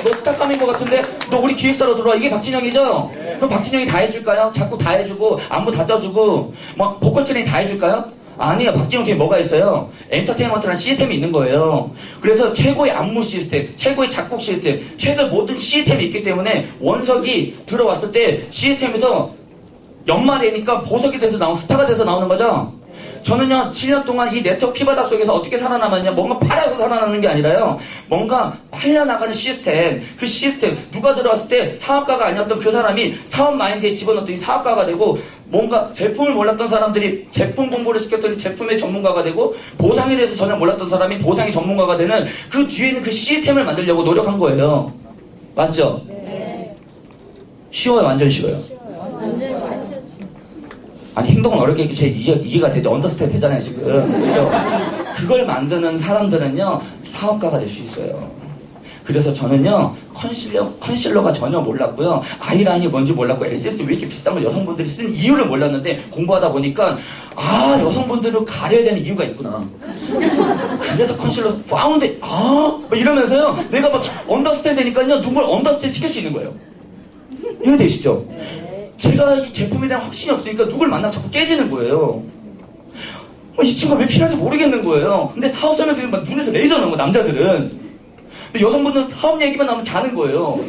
너 스타감인 것 같은데? 너 우리 기획사로 들어와. 이게 박진영이죠? 그럼 박진영이 다 해줄까요? 자꾸 다 해주고, 안무 다 쪄주고, 막, 보컬 트레이닝 다 해줄까요? 아니에요. 박진영 팀에 뭐가 있어요? 엔터테인먼트라는 시스템이 있는 거예요. 그래서 최고의 안무 시스템, 최고의 작곡 시스템, 최고의 모든 시스템이 있기 때문에 원석이 들어왔을 때 시스템에서 연마되니까 보석이 돼서 나온 스타가 돼서 나오는 거죠. 저는요 7년 동안 이 네트워크 피바닥 속에서 어떻게 살아남았냐, 뭔가 팔아서 살아남는 게 아니라요, 뭔가 팔려나가는 시스템, 그 시스템, 누가 들어왔을 때 사업가가 아니었던 그 사람이 사업 마인드에 집어넣었더니 사업가가 되고, 뭔가 제품을 몰랐던 사람들이 제품 공부를 시켰더니 제품의 전문가가 되고, 보상에 대해서 전혀 몰랐던 사람이 보상의 전문가가 되는 그 뒤에 있는 그 시스템을 만들려고 노력한 거예요. 맞죠? 네. 쉬워요? 완전 쉬워요? 아니 행동은 어렵게 제 이해가 되죠. 언더스탠드 되잖아요 지금. 그렇죠? 그걸 만드는 사람들은요 사업가가 될 수 있어요. 그래서 저는요 컨실러가 전혀 몰랐고요, 아이라인이 뭔지 몰랐고, 에센스 왜 이렇게 비싼 걸 여성분들이 쓰는 이유를 몰랐는데, 공부하다 보니까 아 여성분들을 가려야 되는 이유가 있구나. 그래서 컨실러 파운드 이러면서요 내가 막 언더스탠드 되니까요 누굴 언더스탠드 시킬 수 있는 거예요. 이해되시죠? 제가 이 제품에 대한 확신이 없으니까 누굴 만나면 자꾸 깨지는 거예요. 이 친구가 왜 필요한지 모르겠는 거예요. 근데 사업 설명드리면 막 눈에서 레이저 나는 거, 남자들은. 근데 여성분들은 사업 얘기만 나오면 자는 거예요.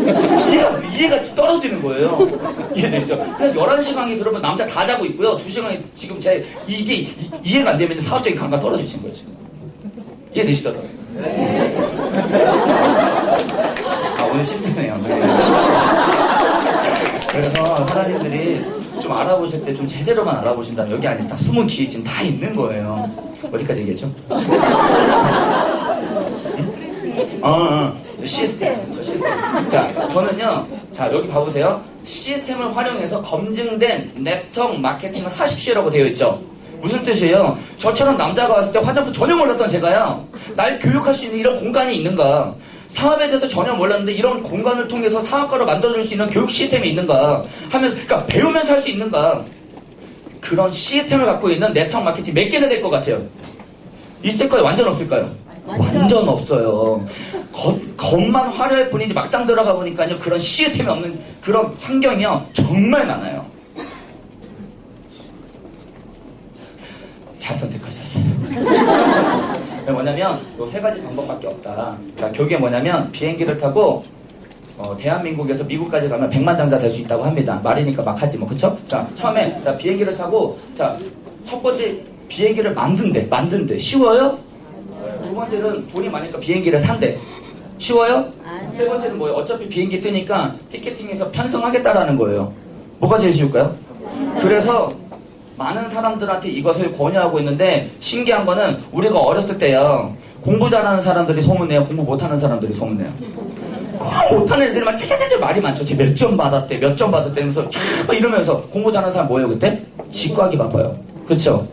이해가 떨어지는 거예요. 이해되시죠? 그래서 11시 강의 들어보면 남자 다 자고 있고요. 2시간에 지금 이게 이해가 안 되면 사업적인 감각 떨어지신 거예요, 지금. 이해되시죠? 오늘 힘드네요. 그래서 하나님들이 좀 알아보실 때 좀 제대로만 알아보신다면 여기 안에 딱 숨은 기회 지금 다 있는 거예요. 어디까지 얘기했죠? 시스템. 자, 저는요, 자, 여기 봐보세요. 시스템을 활용해서 검증된 네트워크 마케팅을 하십시오라고 되어 있죠. 무슨 뜻이에요? 저처럼 남자가 왔을 때 화장품 전혀 몰랐던 제가요, 날 교육할 수 있는 이런 공간이 있는가? 사업에 대해서 전혀 몰랐는데 이런 공간을 통해서 사업가로 만들어줄 수 있는 교육 시스템이 있는가 하면서, 그러니까 배우면서 할 수 있는가, 그런 시스템을 갖고 있는 네트워크 마케팅 몇 개나 될 것 같아요? 있을까요? 완전 없을까요? 완전 없어요. 겉만 화려할 뿐이지 막상 들어가 보니까요 그런 시스템이 없는 그런 환경이요 정말 많아요. 잘 선택하셨어요. 뭐냐면 요 세 가지 방법밖에 없다. 자, 그게 뭐냐면 비행기를 타고 대한민국에서 미국까지 가면 100만 장자 될 수 있다고 합니다. 말이니까 막 하지 뭐, 그쵸? 자, 처음에 자 비행기를 타고, 자, 첫 번째 비행기를 만든대. 쉬워요? 두 번째는 돈이 많으니까 비행기를 산대. 쉬워요? 세 번째는 뭐예요? 어차피 비행기 뜨니까 티켓팅해서 편성하겠다라는 거예요. 뭐가 제일 쉬울까요? 그래서 많은 사람들한테 이것을 권유하고 있는데, 신기한 거는 우리가 어렸을 때요 공부 잘하는 사람들이 소문내요, 공부 못하는 사람들이 소문내요. 꼭 못하는 애들이 막 채채채 말이 많죠. 쟤 몇 점 받았대 이러면서 막 이러면서. 공부 잘하는 사람 뭐예요 그때? 직구하기 바빠요. 그쵸?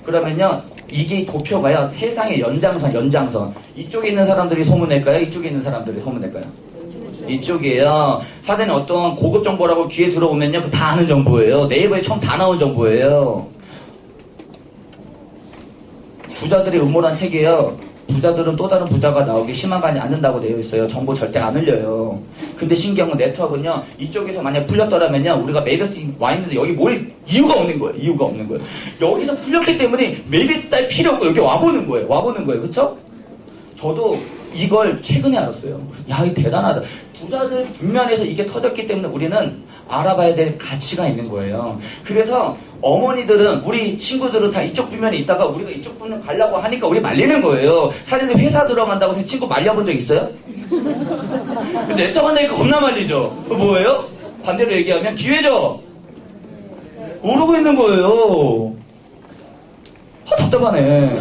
그러면요 이게 도표가요 세상의 연장선. 이쪽에 있는 사람들이 소문낼까요? 이쪽에 있는 사람들이 소문낼까요? 이쪽이에요. 사전에 어떤 고급 정보라고 귀에 들어오면요 그 다 아는 정보예요. 네이버에 처음 다 나온 정보예요. 부자들의 음모란 책이에요. 부자들은 또 다른 부자가 나오기 희망하지 않는다고 되어 있어요. 정보 절대 안 흘려요. 근데 신기한 건 네트워크는요 이쪽에서 만약 풀렸더라면요 우리가 메르스 와 있는데 여기 모일 이유가 없는 거예요. 여기서 풀렸기 때문에 메르스 딸 필요 없고 여기 와보는 거예요. 그쵸? 저도 이걸 최근에 알았어요. 야, 이거 대단하다. 부자들 분면에서 이게 터졌기 때문에 우리는 알아봐야 될 가치가 있는 거예요. 그래서 어머니들은, 우리 친구들은 다 이쪽 분면에 있다가 우리가 이쪽 분면 가려고 하니까 우리 말리는 거예요. 사전에 회사 들어간다고 해서 친구 말려본 적 있어요? 근데 애터 간다니까 겁나 말리죠. 그거 뭐예요? 반대로 얘기하면 기회죠. 모르고 있는 거예요. 답답하네.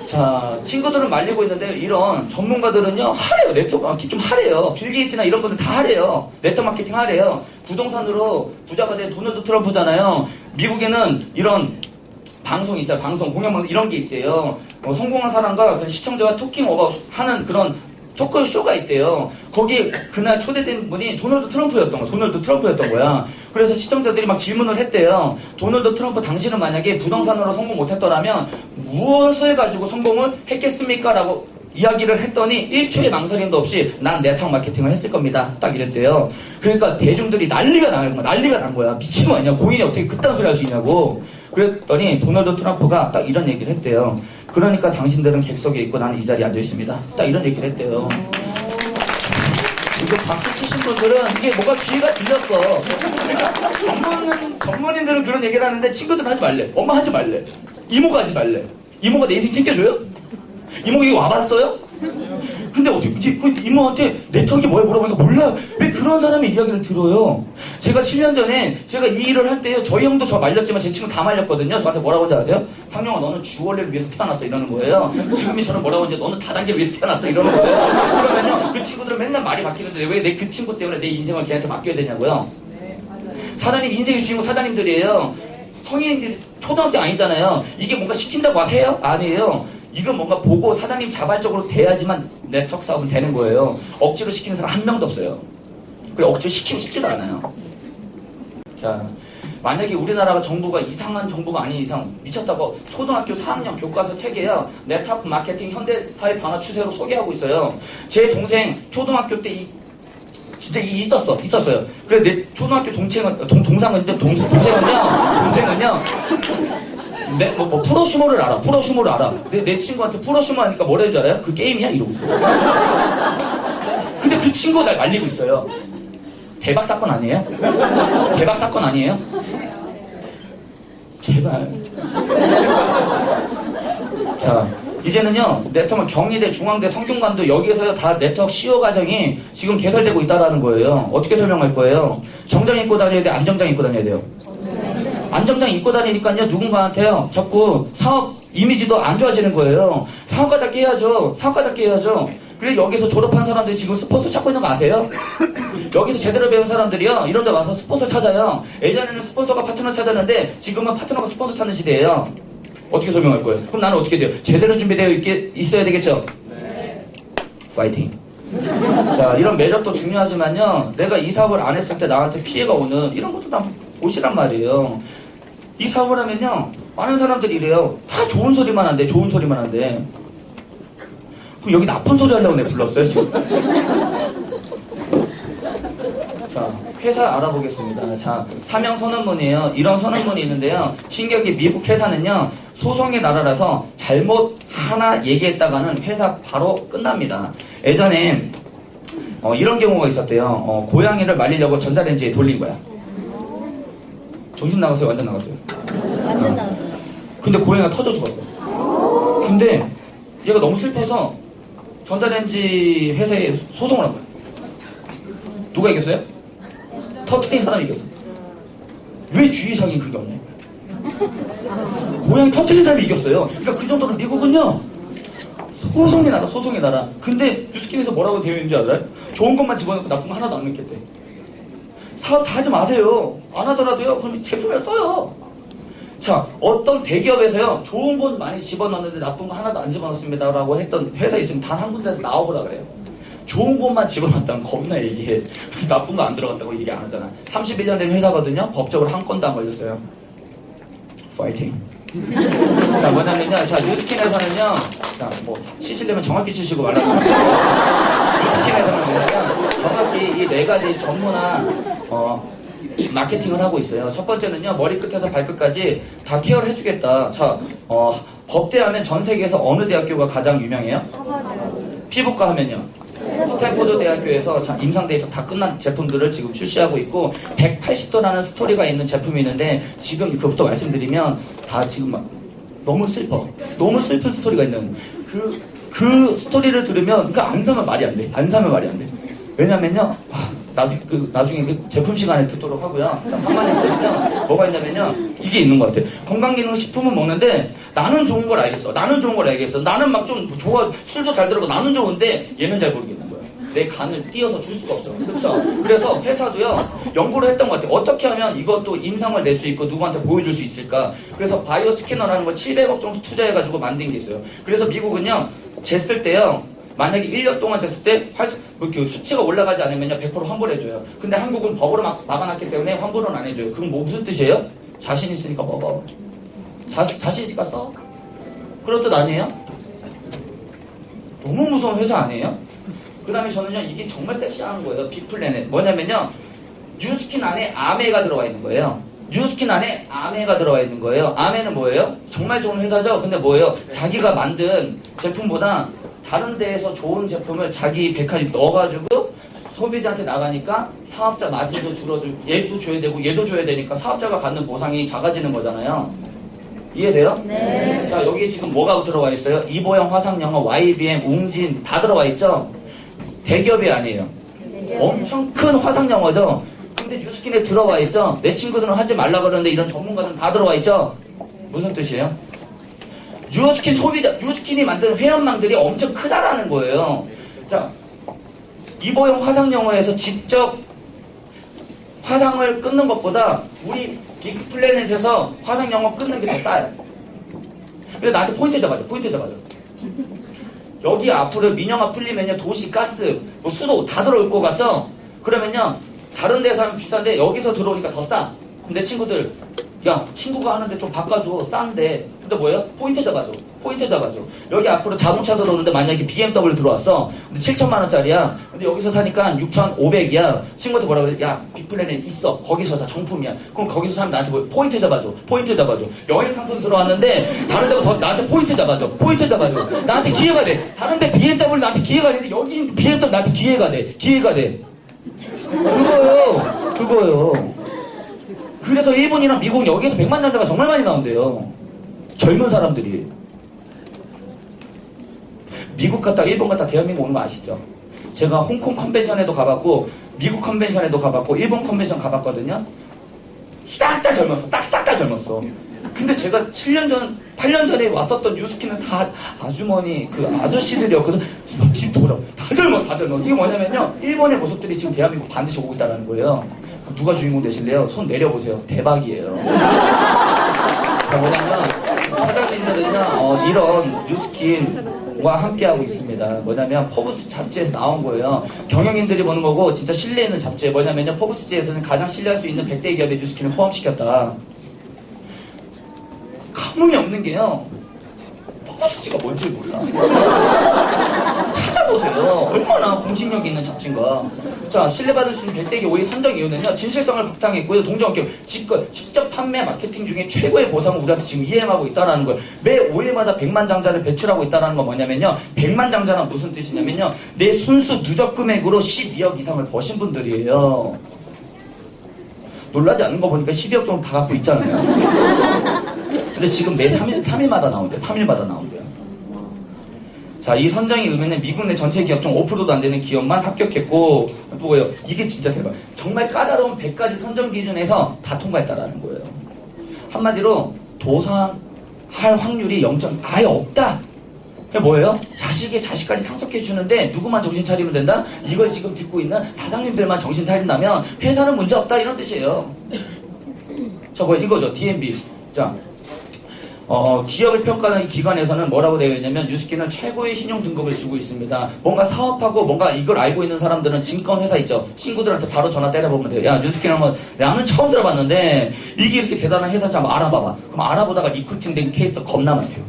자, 친구들은 말리고 있는데 이런 전문가들은요 하래요. 네트워크 마케팅 좀 하래요. 빌 게이츠나 이런 분들 다 하래요. 네트워크 마케팅 하래요. 부동산으로 부자가 된 도널드 트럼프잖아요. 미국에는 이런 방송 있잖아요. 공영방송 이런 게 있대요. 성공한 사람과 시청자와 토킹 오버 하는 그런 토크쇼가 있대요. 거기 그날 초대된 분이 도널드 트럼프였던 거야. 그래서 시청자들이 막 질문을 했대요. 도널드 트럼프, 당신은 만약에 부동산으로 성공 못했더라면 무엇을 가지고 성공을 했겠습니까? 라고 이야기를 했더니 일초의 망설임도 없이 난 네트워크 마케팅을 했을 겁니다. 딱 이랬대요. 그러니까 대중들이 난리가 난 거야. 미친 거 아니야. 고인이 어떻게 그딴 소리 할 수 있냐고. 그랬더니 도널드 트럼프가 딱 이런 얘기를 했대요. 그러니까 당신들은 객석에 있고 나는 이 자리에 앉아 있습니다. 딱 이런 얘기를 했대요. 지금 박수 치신 분들은 이게 뭔가 귀가 들렸어. 그러니까 전문인들은 그런 얘기를 하는데 친구들은 하지 말래. 엄마 하지 말래. 이모가 하지 말래. 이모가 내 인생 챙겨줘요? 이모가 여기 와봤어요? 근데 어떻게 이제 그 이모한테 네트워크가 뭐야 물어보니까 몰라요. 왜 그런 사람의 이야기를 들어요? 제가 7년 전에 제가 이 일을 할 때요. 저희 형도 저 말렸지만 제 친구 다 말렸거든요. 저한테 뭐라고 하는지 아세요? 상영아 너는 주원래를 위해서 태어났어 이러는 거예요. 지금이 저는 뭐라고 하는지 너는 다단계를 위해서 태어났어 이러는 거예요. 그러면요 그 친구들은 맨날 말이 바뀌는데 왜 내 그 친구 때문에 내 인생을 걔한테 맡겨야 되냐고요. 사장님 인생의 주인공 사장님들이에요. 성인들이 초등학생 아니잖아요. 이게 뭔가 시킨다고 하세요? 아니에요. 이건 뭔가 보고 사장님 자발적으로 돼야지만 네트워크 사업은 되는 거예요. 억지로 시키는 사람 한 명도 없어요. 그리고 억지로 시키고 싶지도 않아요. 자, 만약에 우리나라가 정부가 이상한 정부가 아닌 이상 미쳤다고 초등학교 4학년 교과서 책에요. 네트워크 마케팅 현대사회 변화 추세로 소개하고 있어요. 제 동생 초등학교 때 진짜 있었어요. 그래 내 초등학교 동생은요. 네, 프로슈머를 알아. 프로슈머를 알아. 내 친구한테 프로슈머 하니까 뭐라 해줄 알아요? 그 게임이야? 이러고 있어요. 근데 그 친구가 날 말리고 있어요. 대박 사건 아니에요? 대박 사건 아니에요? 제발. 자, 이제는요, 네트워크 경희대, 중앙대, 성균관도 여기에서요, 다 네트워크 CEO 과정이 지금 개설되고 있다는 거예요. 어떻게 설명할 거예요? 정장 입고 다녀야 돼? 안정장 입고 다녀야 돼요? 안정장 입고 다니니까요, 누군가한테요, 자꾸 사업 이미지도 안 좋아지는 거예요. 사업가답게 해야죠. 사업가답게 해야죠. 그래서 여기서 졸업한 사람들이 지금 스폰서 찾고 있는 거 아세요? 여기서 제대로 배운 사람들이요, 이런 데 와서 스폰서 찾아요. 예전에는 스폰서가 파트너 찾았는데, 지금은 파트너가 스폰서 찾는 시대예요. 어떻게 설명할 거예요? 그럼 나는 어떻게 돼요? 제대로 준비되어 있어야 되겠죠? 네. 파이팅. 자, 이런 매력도 중요하지만요, 내가 이 사업을 안 했을 때 나한테 피해가 오는 이런 것도 다 보시란 말이에요. 이 사업을 하면요, 많은 사람들이 이래요. 다 좋은 소리만 한대, 좋은 소리만 한대. 그럼 여기 나쁜 소리 하려고 내가 불렀어요, 지금. 자, 회사 알아보겠습니다. 자, 사명 선언문이에요. 이런 선언문이 있는데요. 신기하게 미국 회사는요, 소송의 나라라서 잘못 하나 얘기했다가는 회사 바로 끝납니다. 예전에 이런 경우가 있었대요. 고양이를 말리려고 전자레인지에 돌린 거야. 정신 나갔어요? 완전 나갔어요? 완전 나갔어요. 근데 고양이가 터져 죽었어. 근데 얘가 너무 슬퍼서 전자레인지 회사에 소송을 한 거야. 누가 이겼어요? 터트린 사람이 이겼어. 왜 주의사항이 그게 없냐? 고양이 터트린 사람이 이겼어요. 그러니까 그 정도로 미국은요, 소송의 나라, 소송의 나라. 근데 뉴스킨에서 뭐라고 되어 있는지 알아요? 좋은 것만 집어넣고 나쁜 거 하나도 안 넣겠대. 사업 다 하지 마세요. 안 하더라도요, 그럼 제품을 써요. 자, 어떤 대기업에서요, 좋은 건 많이 집어넣는데 나쁜 거 하나도 안 집어넣습니다라고 했던 회사 있으면 단 한 군데 나오보라 그래요. 좋은 것만 집어넣었다면 겁나 얘기해. 나쁜 거 안 들어갔다고 얘기 안 하잖아. 31년 된 회사거든요. 법적으로 한 건도 안 걸렸어요. 파이팅. 자, 뭐냐면요. 자, 뉴스킨에서는요. 자, 뭐 치시려면 정확히 치시고 말라고. 뉴스킨에서는 뭐냐면 정확히 이 네 가지 전문화 마케팅을 하고 있어요. 첫 번째는요. 머리끝에서 발끝까지 다 케어를 해주겠다. 자, 법대 하면 전 세계에서 어느 대학교가 가장 유명해요? 피부과 하면요. 스탠포드 대학교에서 임상 데이터 다 끝난 제품들을 지금 출시하고 있고 180도라는 스토리가 있는 제품이 있는데 지금 그것부터 말씀드리면 다 지금 막 너무 슬퍼. 너무 슬픈 스토리가 있는 그 스토리를 들으면 그러니까 안 사면 말이 안 돼. 안 사면 말이 안 돼. 왜냐면요. 나중에 그 제품 시간에 듣도록 하고요. 한마디 보면요. 뭐가 있냐면요. 이게 있는 것 같아요. 건강기능식품은 먹는데 나는 좋은 걸 알겠어. 나는 좋은 걸 알겠어. 나는 막 좀 좋아. 술도 잘 들어가고 나는 좋은데 얘는 잘 모르겠는 거예요. 내 간을 띄어서 줄 수가 없어. 그렇죠? 그래서 회사도요. 연구를 했던 것 같아요. 어떻게 하면 이것도 임상을 낼 수 있고 누구한테 보여줄 수 있을까. 그래서 바이오 스캐너라는 걸 700억 정도 투자해가지고 만든 게 있어요. 그래서 미국은요. 쟀을 때요. 만약에 1년 동안 쟀을 때 수치가 올라가지 않으면 100% 환불해줘요. 근데 한국은 법으로 막아놨기 때문에 환불은 안 해줘요. 그건 뭐 무슨 뜻이에요? 자신 있으니까 먹어. 자신 있으니까 써. 그런 뜻 아니에요? 너무 무서운 회사 아니에요? 그 다음에 저는요, 이게 정말 섹시한 거예요. 빅플래넷. 뭐냐면요, 뉴스킨 안에 아메가 들어가 있는 거예요. 뉴스킨 안에 아메가 들어가 있는 거예요. 아메는 뭐예요? 정말 좋은 회사죠. 근데 뭐예요? 자기가 만든 제품보다 다른 데에서 좋은 제품을 자기 백화점 넣어가지고 소비자한테 나가니까 사업자 마진도 줄어들고 얘도 줘야 되고 얘도 줘야 되니까 사업자가 갖는 보상이 작아지는 거잖아요. 이해돼요? 네. 자, 여기 지금 뭐가 들어가 있어요? 이보영, 화상영어, YBM, 웅진 다 들어가 있죠? 대기업이 아니에요. 엄청 큰 화상영어죠? 근데 뉴스킨에 들어와 있죠? 내 친구들은 하지 말라 그러는데 이런 전문가들은 다 들어와 있죠? 무슨 뜻이에요? 뉴스킨 소비자, 뉴스킨이 만드는 회원망들이 엄청 크다라는 거예요. 자, 이보영 화상영어에서 직접 화상을 끊는 것보다 우리 빅플래닛에서 화상영어 끊는 게 더 싸요. 그래서 나한테 포인트 잡아줘. 여기 앞으로 민영화 풀리면요, 도시, 가스, 뭐 수도 다 들어올 것 같죠? 그러면요, 다른 데서 하면 비싼데 여기서 들어오니까 더 싸. 근데 친구들, 야, 친구가 하는데 좀 바꿔줘. 싼데. 근데 뭐예요? 포인트 잡아줘. 여기 앞으로 자동차 들어오는데 만약에 BMW 들어왔어. 근데 7천만 원짜리야. 근데 여기서 사니까 6,500이야. 친구한테 뭐라 그래? 야, 빅플랜에 있어. 거기서 사. 정품이야. 그럼 거기서 사면 나한테 뭐 포인트 잡아줘. 여행 상품 들어왔는데 다른 데보다 더 나한테 포인트 잡아줘. 나한테 기회가 돼. 다른 데 BMW 나한테 기회가 되는데 여기 BMW 나한테 기회가 돼. 그거요. 그래서 일본이랑 미국 여기에서 100만 남자가 정말 많이 나온대요. 젊은 사람들이. 미국 갔다 일본 갔다 대한민국 오는 거 아시죠? 제가 홍콩 컨벤션에도 가봤고 미국 컨벤션에도 가봤고 일본 컨벤션 가봤거든요. 싹 다 젊었어. 근데 제가 8년 전에 왔었던 뉴스킨은 다 아주머니, 그 아저씨들이었거든. 뒤 돌아. 다 젊어. 이게 뭐냐면요, 일본의 모습들이 지금 대한민국 반드시 오고 있다는 거예요. 누가 주인공 되실래요? 손 내려보세요. 대박이에요. 뭐냐면 사장님들은요, 이런 뉴스킨과 함께하고 있습니다. 뭐냐면 포브스 잡지에서 나온 거예요. 경영인들이 보는 거고 진짜 신뢰 있는 잡지에 뭐냐면요, 포브스지에서는 가장 신뢰할 수 있는 100대 기업의 뉴스킨을 포함시켰다. 감흥이 없는 게요, 포브스지가 뭔지 몰라. 찾아보세요. 얼마나 공신력 있는 잡지인가. 자, 신뢰받을 수 있는 100대 기업 5위 선정 이유는요, 진실성을 바탕했고요, 동종업계 직접 판매 마케팅 중에 최고의 보상을 우리한테 지금 이행하고 있다는 거예요. 매 5회마다 100만 장자를 배출하고 있다는 건 뭐냐면요, 100만 장자는 무슨 뜻이냐면요, 내 순수 누적 금액으로 12억 이상을 버신 분들이에요. 놀라지 않는 거 보니까 12억 정도 다 갖고 있잖아요. 근데 지금 매 3일마다 나온대요. 자, 이 선정의 의미는 미국 내 전체 기업 중 5%도 안 되는 기업만 합격했고, 뭐예요? 이게 진짜 대박. 정말 까다로운 100가지 선정 기준에서 다 통과했다라는 거예요. 한마디로 도상할 확률이 0점 아예 없다. 그게 뭐예요? 자식까지 상속해 주는데 누구만 정신 차리면 된다? 이걸 지금 듣고 있는 사장님들만 정신 차린다면 회사는 문제 없다, 이런 뜻이에요. 이거죠. DNB. 자, 기업을 평가하는 기관에서는 뭐라고 되어 있냐면, 뉴스킨은 최고의 신용 등급을 주고 있습니다. 뭔가 사업하고 뭔가 이걸 알고 있는 사람들은 증권회사 있죠. 친구들한테 바로 전화 때려보면 돼요. 야, 뉴스킨 한번, 나는 처음 들어봤는데 이게 이렇게 대단한 회사인지 한번 알아봐봐. 그럼 알아보다가 리크루팅된 케이스도 겁나 많대요.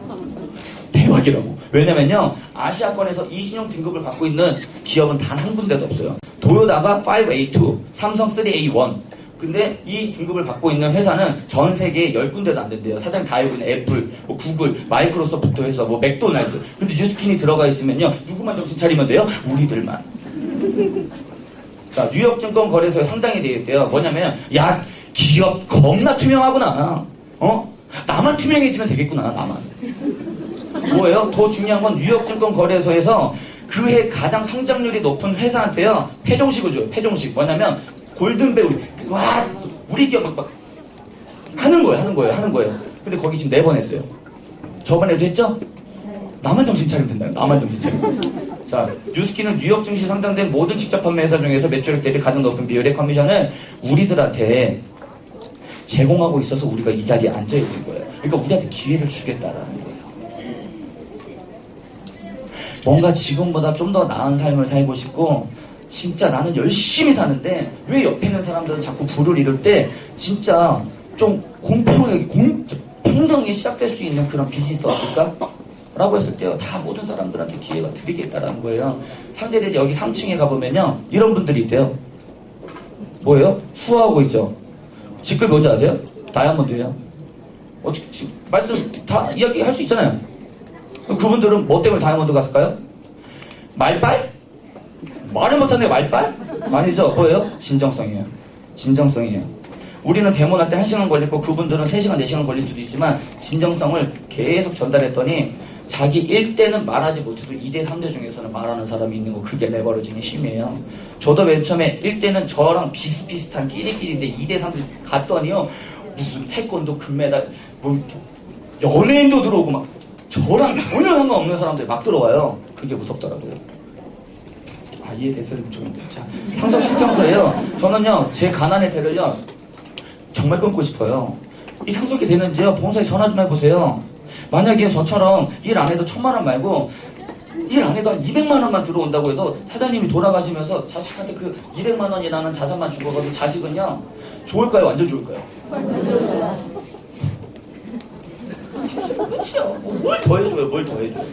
대박이라고. 왜냐면요, 아시아권에서 이 신용 등급을 갖고 있는 기업은 단 한 군데도 없어요. 도요다가 5A2, 삼성 3A1. 근데 이 등급을 갖고 있는 회사는 전 세계에 10군데도 안 된대요. 사장님 다 알고 있는 애플, 뭐 구글, 마이크로소프트 해서 뭐 맥도날드. 근데 뉴스킨이 들어가 있으면요, 누구만 정신 차리면 돼요? 우리들만. 자, 뉴욕증권거래소에 상장이 되어 있대요. 뭐냐면, 야, 기업 겁나 투명하구나. 나만 투명해지면 되겠구나, 나만. 뭐예요? 더 중요한 건 뉴욕증권거래소에서 그해 가장 성장률이 높은 회사한테요, 패종식을 줘요. 패종식. 뭐냐면, 골든벨, 와, 우리 기업 막 하는 거예요. 근데 거기 지금 4번 했어요. 저번에도 했죠? 나만 정신 차리면 된다. 나만 정신 차리면. 자, 뉴스킨은 뉴욕 증시 상장된 모든 직접 판매 회사 중에서 매출액 대비 가장 높은 비율의 커미션을 우리들한테 제공하고 있어서 우리가 이 자리에 앉아 있는 거예요. 그러니까 우리한테 기회를 주겠다라는 거예요. 뭔가 지금보다 좀 더 나은 삶을 살고 싶고, 진짜 나는 열심히 사는데 왜 옆에 있는 사람들은 자꾸 불을 이룰 때 진짜 좀 공평하게 평등하게 시작될 수 있는 그런 비즈니스 없을까? 라고 했을 때요, 다 모든 사람들한테 기회가 드리겠다라는 거예요. 상제대지 여기 3층에 가보면요, 이런 분들이 있대요. 뭐예요? 수화하고 있죠. 직급이 뭔지 아세요? 다이아몬드예요. 어떻게 말씀 다 이야기할 수 있잖아요. 그분들은 뭐 때문에 다이아몬드 갔을까요? 말빨? 말을 못하는 게 말빨? 아니죠. 뭐예요? 진정성이에요. 진정성이에요. 우리는 배문할 때 1시간 걸리고 그분들은 3시간, 4시간 걸릴 수도 있지만 진정성을 계속 전달했더니 자기 1대는 말하지 못해도 2대, 3대 중에서는 말하는 사람이 있는 거, 그게 레버리징의 힘이에요. 저도 맨 처음에 1대는 저랑 비슷비슷한 끼리끼리인데 2대, 3대 갔더니요. 무슨 태권도 금메달, 뭐 연예인도 들어오고 막 저랑 전혀 상관없는 사람들이 막 들어와요. 그게 무섭더라고요. 아, 이해됐어요? 좀. 자, 상속 신청서예요. 저는요, 제 가난의 대를요, 정말 끊고 싶어요. 이 상속이 되는지요, 봉사에 전화 좀 해보세요. 만약에 저처럼 일 안 해도 1000만 원 말고 일 안 해도 한 200만 원만 들어온다고 해도 사장님이 돌아가시면서 자식한테 그 200만 원이라는 자산만 주고 가도 자식은요, 좋을까요? 완전 좋을까요? 끝이요. 뭘 더 해줘요? 뭘 더 해줘요?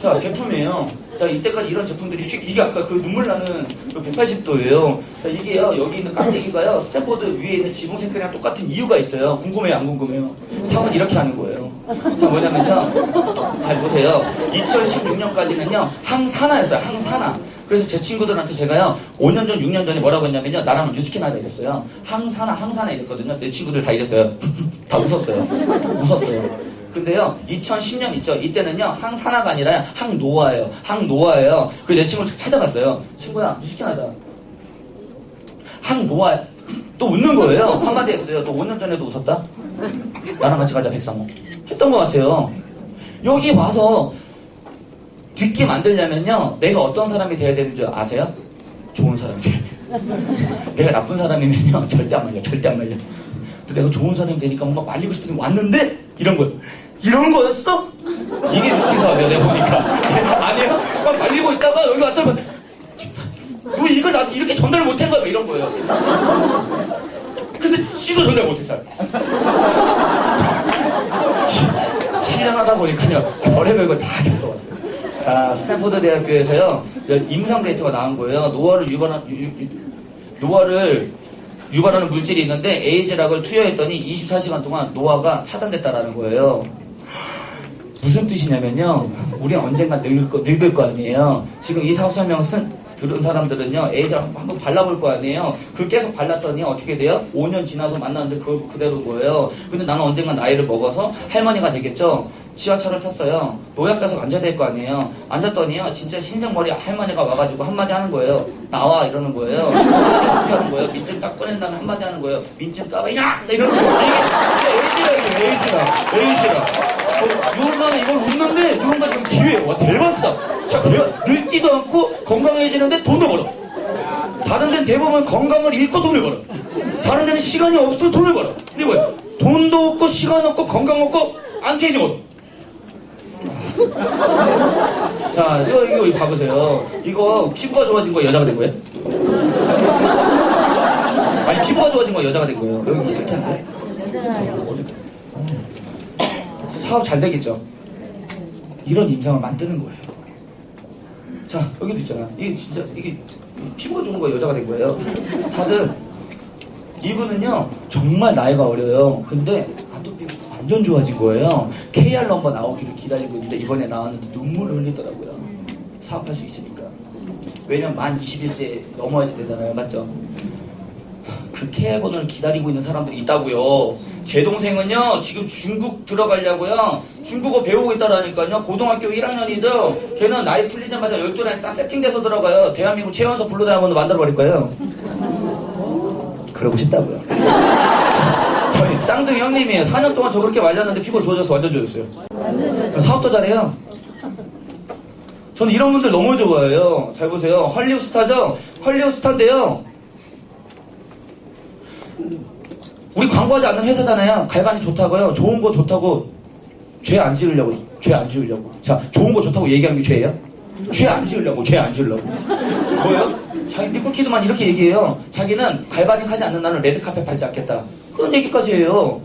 자, 제품이에요. 자, 이때까지 이런 제품들이 이게 아까 그 눈물 나는 180도예요. 자, 이게요, 여기 있는 깍대기가요, 스탠포드 위에 있는 지붕 색깔이랑 똑같은 이유가 있어요. 궁금해요? 안 궁금해요? 사원 이렇게 하는 거예요. 자, 뭐냐면요, 잘 보세요. 2016년까지는요, 항산화였어요. 항산화. 그래서 제 친구들한테 제가요, 5년 전, 6년 전에 뭐라고 했냐면요, 나랑 뉴스킨 하자 이랬어요. 항산화 이랬거든요. 내 친구들 다 이랬어요. 다 웃었어요. 웃었어요. 근데요, 2010년 있죠? 이때는요, 항산화가 아니라 항노화예요. 항노화예요. 그래서 내 친구를 찾아갔어요. 친구야, 뉴스킨 하자. 항노화. 또 웃는 거예요. 한마디 했어요. 너 5년 전에도 웃었다? 나랑 같이 가자, 백상호. 했던 것 같아요. 여기 와서 듣게 만들려면요, 내가 어떤 사람이 돼야 되는 줄 아세요? 좋은 사람이 돼야 돼요. 내가 나쁜 사람이면요, 절대 안 말려. 절대 안 말려. 근데 내가 좋은 사람이 되니까 뭔가 말리고 싶어서 왔는데, 이런 거예요. 이런 거였어? 이게 뉴스킨 사업이야, 내가 보니까. 아니에요? 막 말리고 있다가 여기 왔더니, 왜 이걸 나한테 이렇게 전달을 못한 거야? 이런 거예요. 근데 지도 전달 못했잖아. 실행하다 보니까요, 별의별 걸 다 겪어왔어요. 자, 스탠포드 대학교에서요, 임상 데이터가 나온 거예요. 노화를 유발하는 물질이 있는데, 에이즈락을 투여했더니 24시간 동안 노화가 차단됐다라는 거예요. 무슨 뜻이냐면요, 우리 언젠가 늙을 거 아니에요. 지금 이 사업 설명 들은 사람들은요, 에이즈락 한번 발라볼 거 아니에요. 그걸 계속 발랐더니 어떻게 돼요? 5년 지나서 만났는데 그거 그대로인 거예요. 근데 나는 언젠가 나이를 먹어서 할머니가 되겠죠? 지하철을 탔어요. 노약자석 앉아야 될 거 아니에요. 앉았더니요, 진짜 흰색머리 할머니가 와가지고 한마디 하는 거예요. 나와, 이러는 거예요. 어떻게 하는 거예요? 민증 딱 꺼낸 다음에 한마디 하는 거예요. 민증 까봐야! 이러는 거예요. 이게 에이즈라. 누군가는 이걸 웃는데, 누군가 지금 기회예요. 와, 대박이다. 진짜 그래요? 늙지도 않고 건강해지는데 돈도 벌어. 다른 데는 대부분 건강을 잃고 돈을 벌어. 다른 데는 시간이 없어서 돈을 벌어. 근데 뭐야? 돈도 없고, 시간 없고, 건강 없고, 안티에이징. 자, 이거 봐보세요. 이거 피부가 좋아진 거 여자가 된 거예요? 아니, 피부가 좋아진 거 여자가 된 거예요. 여기 있을 텐데. 사업 잘 되겠죠? 이런 임상을 만드는 거예요. 자, 여기도 있잖아. 이게 피부가 좋은 거 여자가 된 거예요. 다들, 이분은요, 정말 나이가 어려요. 근데, 완전 좋아진 거예요. KR 넘버 나오기를 기다리고 있는데 이번에 나왔는데 눈물을 흘리더라고요. 사업할 수 있으니까. 왜냐면 만 21세 넘어야지 되잖아요. 맞죠? 그 KR 번호를 기다리고 있는 사람들이 있다고요. 제 동생은요, 지금 중국 들어가려고요. 중국어 배우고 있다라니까요. 고등학교 1학년이도 걔는 나이 풀리자마자 12나이 딱 세팅돼서 들어가요. 대한민국 최연소 블루다이아몬드 만들어버릴 거예요. 그러고 싶다고요. 저희 쌍둥이 형님이에요. 4년 동안 저 그렇게 말렸는데 피부 좋아져서 완전 좋아졌어요. 사업도 잘해요. 저는 이런 분들 너무 좋아해요. 잘 보세요. 헐리우드 스타죠? 헐리우드 스타인데요, 우리 광고하지 않는 회사잖아요. 갈반이 좋다고요. 좋은 거 좋다고 죄 안 지으려고. 자, 좋은 거 좋다고 얘기하는 게 죄예요? 죄 안 지으려고. 뭐예요? 자기 니콜키드만 이렇게 얘기해요. 자기는 갈바닉 하지 않는 나는 레드카펫 밟지 않겠다. 그런 얘기까지 해요.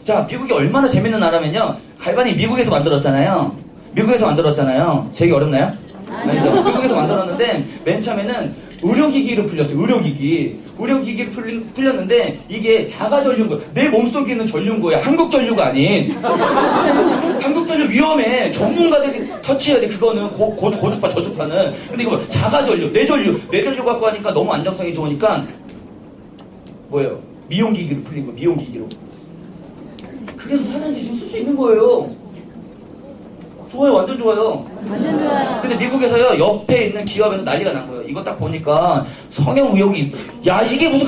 자, 미국이 얼마나 재밌는 나라면요, 갈바닉 미국에서 만들었잖아요. 제기 어렵나요? 아니죠. 미국에서 만들었는데 맨 처음에는 의료기기로 풀렸어요. 의료기기를 풀렸는데 이게 자가전류인 내 몸속에 있는 전류인 한국전류가 아닌. 한국전류 위험해. 전문가들이 터치해야 돼. 그거는 고주파 저주파는. 근데 이거 자가전류, 뇌전류 갖고 하니까 너무 안정성이 좋으니까 뭐예요? 미용기기로 풀린 거, 미용기기로. 그래서 사람들이 지금 쓸 수 있는 거예요. 좋아요, 완전 좋아요. 완전 좋아요. 근데 미국에서요, 옆에 있는 기업에서 난리가 난 거예요. 이거 딱 보니까 성형 의혹이, 야, 이게 무슨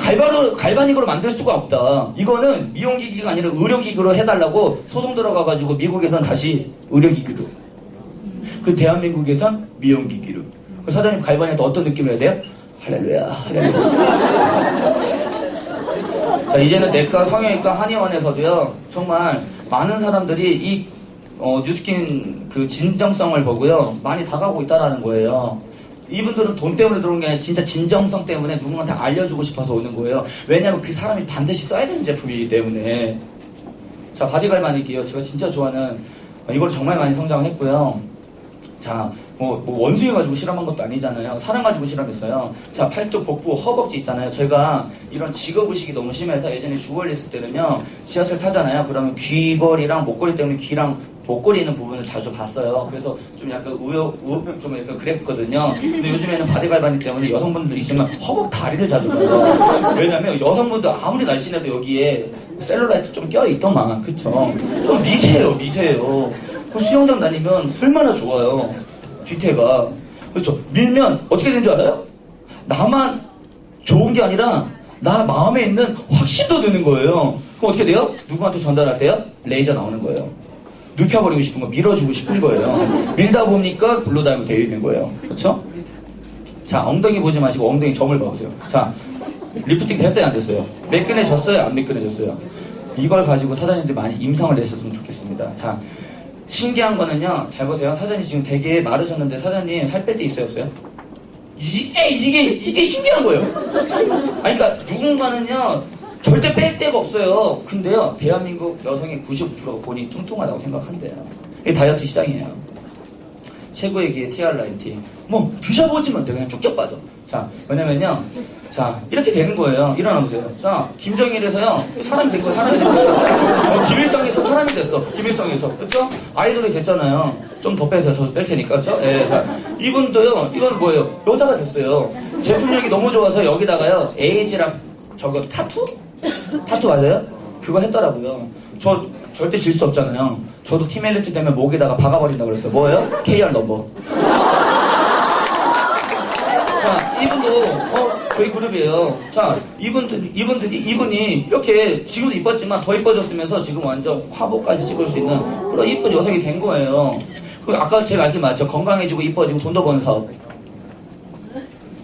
갈바닉으로 만들 수가 없다. 이거는 미용기기가 아니라 의료기기로 해달라고 소송 들어가가지고 미국에선 다시 의료기기로. 그 대한민국에선 미용기기로. 그 사장님 갈바닉 또 어떤 느낌을 해야 돼요? 할렐루야, 할렐루야. 자, 이제는 내과, 성형외과, 한의원에서도요, 정말 많은 사람들이 이 뉴스킨 그 진정성을 보고요, 많이 다가오고 있다라는 거예요. 이분들은 돈 때문에 들어온 게 아니라 진짜 진정성 때문에 누군가한테 알려주고 싶어서 오는 거예요. 왜냐면 그 사람이 반드시 써야 되는 제품이기 때문에. 자, 바디갈바닉이요. 제가 진짜 좋아하는, 이걸 정말 많이 성장을 했고요. 자, 뭐 원숭이 가지고 실험한 것도 아니잖아요. 사람 가지고 실험했어요. 자, 팔뚝, 복부, 허벅지 있잖아요. 제가 이런 직업의식이 너무 심해서 예전에 주거리 있을 때는요, 지하철 타잖아요. 그러면 귀걸이랑 목걸이 때문에 귀랑 목걸이 있는 부분을 자주 봤어요. 그래서 좀 약간 좀 약간 그랬거든요. 근데 요즘에는 바디갈바닉 때문에 여성분들 있으면 허벅 다리를 자주 봐요. 왜냐면 여성분들 아무리 날씬해도 여기에 셀룰라이트 좀 껴있더만. 그쵸? 좀 미세해요. 그 수영장 다니면 얼마나 좋아요. 뒤태가. 그렇죠. 밀면 어떻게 되는 줄 알아요? 나만 좋은 게 아니라 나 마음에 있는 확신도 드는 거예요. 그럼 어떻게 돼요? 누구한테 전달할 때요? 레이저 나오는 거예요. 눕혀버리고 싶은 거, 밀어주고 싶은 거예요. 밀다 보니까 블루다이브 되어 있는 거예요. 그렇죠? 자, 엉덩이 보지 마시고 엉덩이 점을 봐보세요. 자, 리프팅 됐어요, 안 됐어요? 매끈해졌어요, 안 매끈해졌어요? 이걸 가지고 사장님들 많이 임상을 냈었으면 좋겠습니다. 자, 신기한 거는요, 잘 보세요. 사장님 지금 되게 마르셨는데 사장님 살 뺄 때 있어요, 없어요? 이게 신기한 거예요. 아니, 그러니까 누군가는요, 절대 뺄 데가 없어요. 근데요, 대한민국 여성의 95%가 본인이 뚱뚱하다고 생각한대요. 이게 다이어트 시장이에요. 최고의 기회 TR90. 뭐 드셔보지만 돼. 그냥 쭉쭉 빠져. 자, 왜냐면요, 자, 이렇게 되는 거예요. 일어나 보세요. 자, 김정일에서요, 사람이 된 거예요. 김일성에서 사람이 됐어. 김일성에서. 그쵸? 아이돌이 됐잖아요. 좀 더 빼세요. 저도 뺄 테니까. 그쵸? 예, 자, 이분도요, 이건 뭐예요? 여자가 됐어요. 제품력이 너무 좋아서 여기다가요, 에이지랑 저거 타투 맞아요? 그거 했더라고요. 저 절대 질 수 없잖아요. 저도 티멜리트 되면 목에다가 박아버린다고 그랬어요. 뭐예요? KR 넘버. 자, 이분도 저희 그룹이에요. 자, 이분이 이렇게 지금도 이뻤지만 더 이뻐졌으면서 지금 완전 화보까지 찍을 수 있는 그런 이쁜 여성이 된 거예요. 그리고 아까 제 말씀 맞죠? 건강해지고 이뻐지고 돈 더 버는 사업.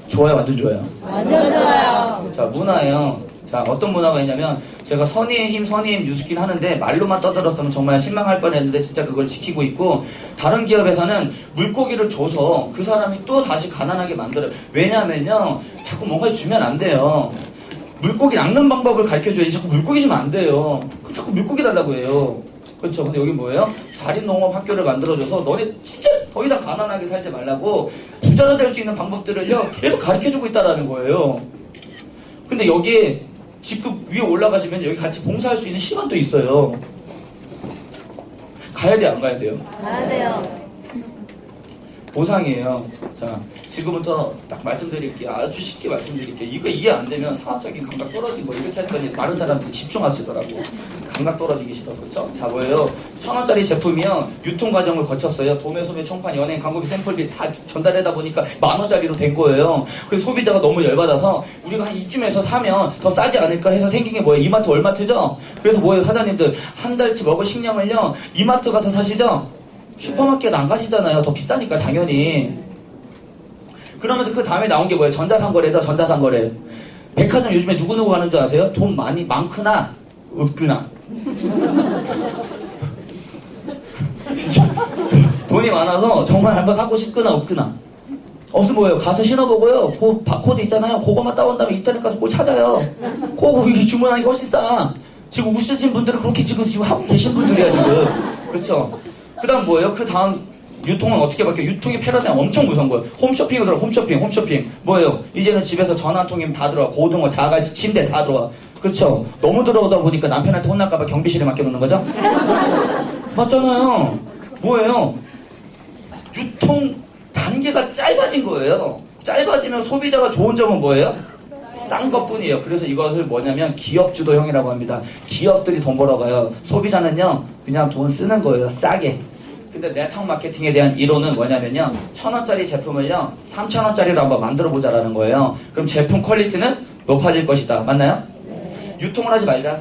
좋아요, 완전 좋아요. 완전 좋아요. 자, 문화예요. 자, 어떤 문화가 있냐면 제가 선의의 힘 뉴스킨 하는데 말로만 떠들었으면 정말 실망할 뻔했는데 진짜 그걸 지키고 있고, 다른 기업에서는 물고기를 줘서 그 사람이 또 다시 가난하게 만들어요. 왜냐면요, 자꾸 뭔가를 주면 안 돼요. 물고기 낚는 방법을 가르쳐줘야지 자꾸 물고기 주면 안 돼요. 그럼 자꾸 물고기 달라고 해요. 그렇죠. 근데 여기 뭐예요? 자립농업 학교를 만들어줘서 너네 진짜 더 이상 가난하게 살지 말라고 부자가 될 수 있는 방법들을요 계속 가르쳐주고 있다라는 거예요. 근데 여기에 직급 위에 올라가시면 여기 같이 봉사할 수 있는 시간도 있어요. 가야 돼요, 안 가야 돼요? 가야 돼요. 보상이에요. 자, 지금부터 딱 말씀드릴게요. 아주 쉽게 말씀드릴게요. 이거 이해 안 되면 사업적인 감각 떨어지고 뭐 이렇게 했더니 다른 사람들이 집중하시더라고. 감각 떨어지기 싫어서. 그렇죠? 자, 뭐예요? 1,000원짜리 제품이요. 유통 과정을 거쳤어요. 도매, 소매, 총판, 연예인, 광고비, 샘플비 다 전달하다 보니까 10,000원짜리로 된 거예요. 그래서 소비자가 너무 열받아서 우리가 한 이쯤에서 사면 더 싸지 않을까 해서 생긴 게 뭐예요? 이마트, 월마트죠? 그래서 뭐예요? 사장님들 한 달치 먹을 식량을요. 이마트 가서 사시죠? 슈퍼마켓 안 가시잖아요. 더 비싸니까 당연히. 그러면서 그 다음에 나온 게 뭐예요? 전자상거래다. 전자상거래. 백화점 요즘에 누구누구 가는 줄 아세요? 돈 많거나 없거나. 진짜 돈이 많아서 정말 한번 사고 싶거나 없거나. 없으면 뭐예요? 가서 신어보고요. 그 바코드 있잖아요. 그거만 따온 다음에 인터넷 가서 뭘 찾아요. 그거 주문하는 게 훨씬 싸. 지금 웃으신 분들은 그렇게 지금 하고 계신 분들이야 지금. 그렇죠? 그 다음 뭐예요? 그 다음 유통은 어떻게 바뀌어? 유통의 패러다임 엄청 무서운 거예요. 홈쇼핑으로 들어, 홈쇼핑. 뭐예요? 이제는 집에서 전 한 통이면 다 들어와. 고등어, 자갈치, 침대 다 들어와. 그쵸? 너무 들어오다 보니까 남편한테 혼날까봐 경비실에 맡겨놓는 거죠? 맞잖아요. 뭐예요? 유통 단계가 짧아진 거예요. 짧아지면 소비자가 좋은 점은 뭐예요? 싼 것뿐이에요. 그래서 이것을 뭐냐면 기업 주도형이라고 합니다. 기업들이 돈 벌어가요. 소비자는요 그냥 돈 쓰는 거예요. 싸게. 근데 네트워크 마케팅에 대한 이론은 뭐냐면요 1,000원짜리 제품을요 3,000원짜리로 한번 만들어 보자라는 거예요. 그럼 제품 퀄리티는 높아질 것이다. 맞나요? 유통을 하지 말자.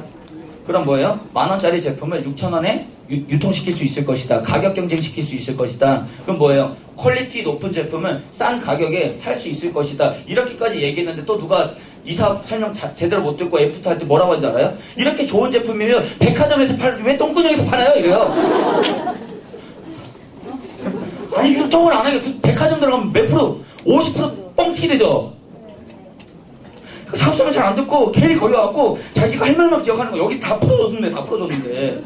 그럼 뭐예요? 10,000원짜리 제품을 6,000원에 유통시킬 수 있을 것이다. 가격 경쟁시킬 수 있을 것이다. 그럼 뭐예요? 퀄리티 높은 제품을 싼 가격에 살 수 있을 것이다. 이렇게까지 얘기했는데 또 누가 이 사업 설명 제대로 못 듣고 애프터 할 때 뭐라고 하는지 알아요? 이렇게 좋은 제품이면 백화점에서 팔지 왜 똥구녕에서 팔아요? 이래요. 아니 유통을 안 하게 백화점 들어가면 몇 프로? 50% 뻥튀 되죠. 사업 설명 잘 안 듣고 괜히 거기 와갖고 자기가 할 말만 기억하는 거 여기 다 풀어줬는데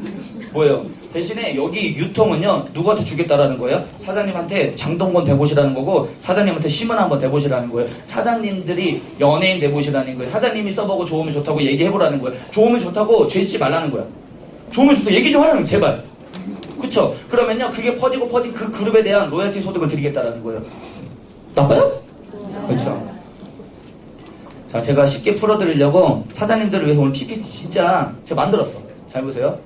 뭐예요? 대신에 여기 유통은요 누구한테 주겠다라는 거예요? 사장님한테 장동건 대보시라는 거고 사장님한테 심은 한번 대보시라는 거예요. 사장님들이 연예인 대보시라는 거예요. 사장님이 써보고 좋으면 좋다고 얘기해보라는 거예요. 좋으면 좋다고 죄짓지 말라는 거예요. 좋으면 좋다고 얘기 좀 하라는 거예요. 제발. 그쵸? 그러면요 그게 퍼지고 퍼진 그 그룹에 대한 로열티 소득을 드리겠다라는 거예요. 나빠요? 그쵸? 자, 제가 쉽게 풀어드리려고 사장님들을 위해서 오늘 PPT 진짜 제가 만들었어. 잘 보세요.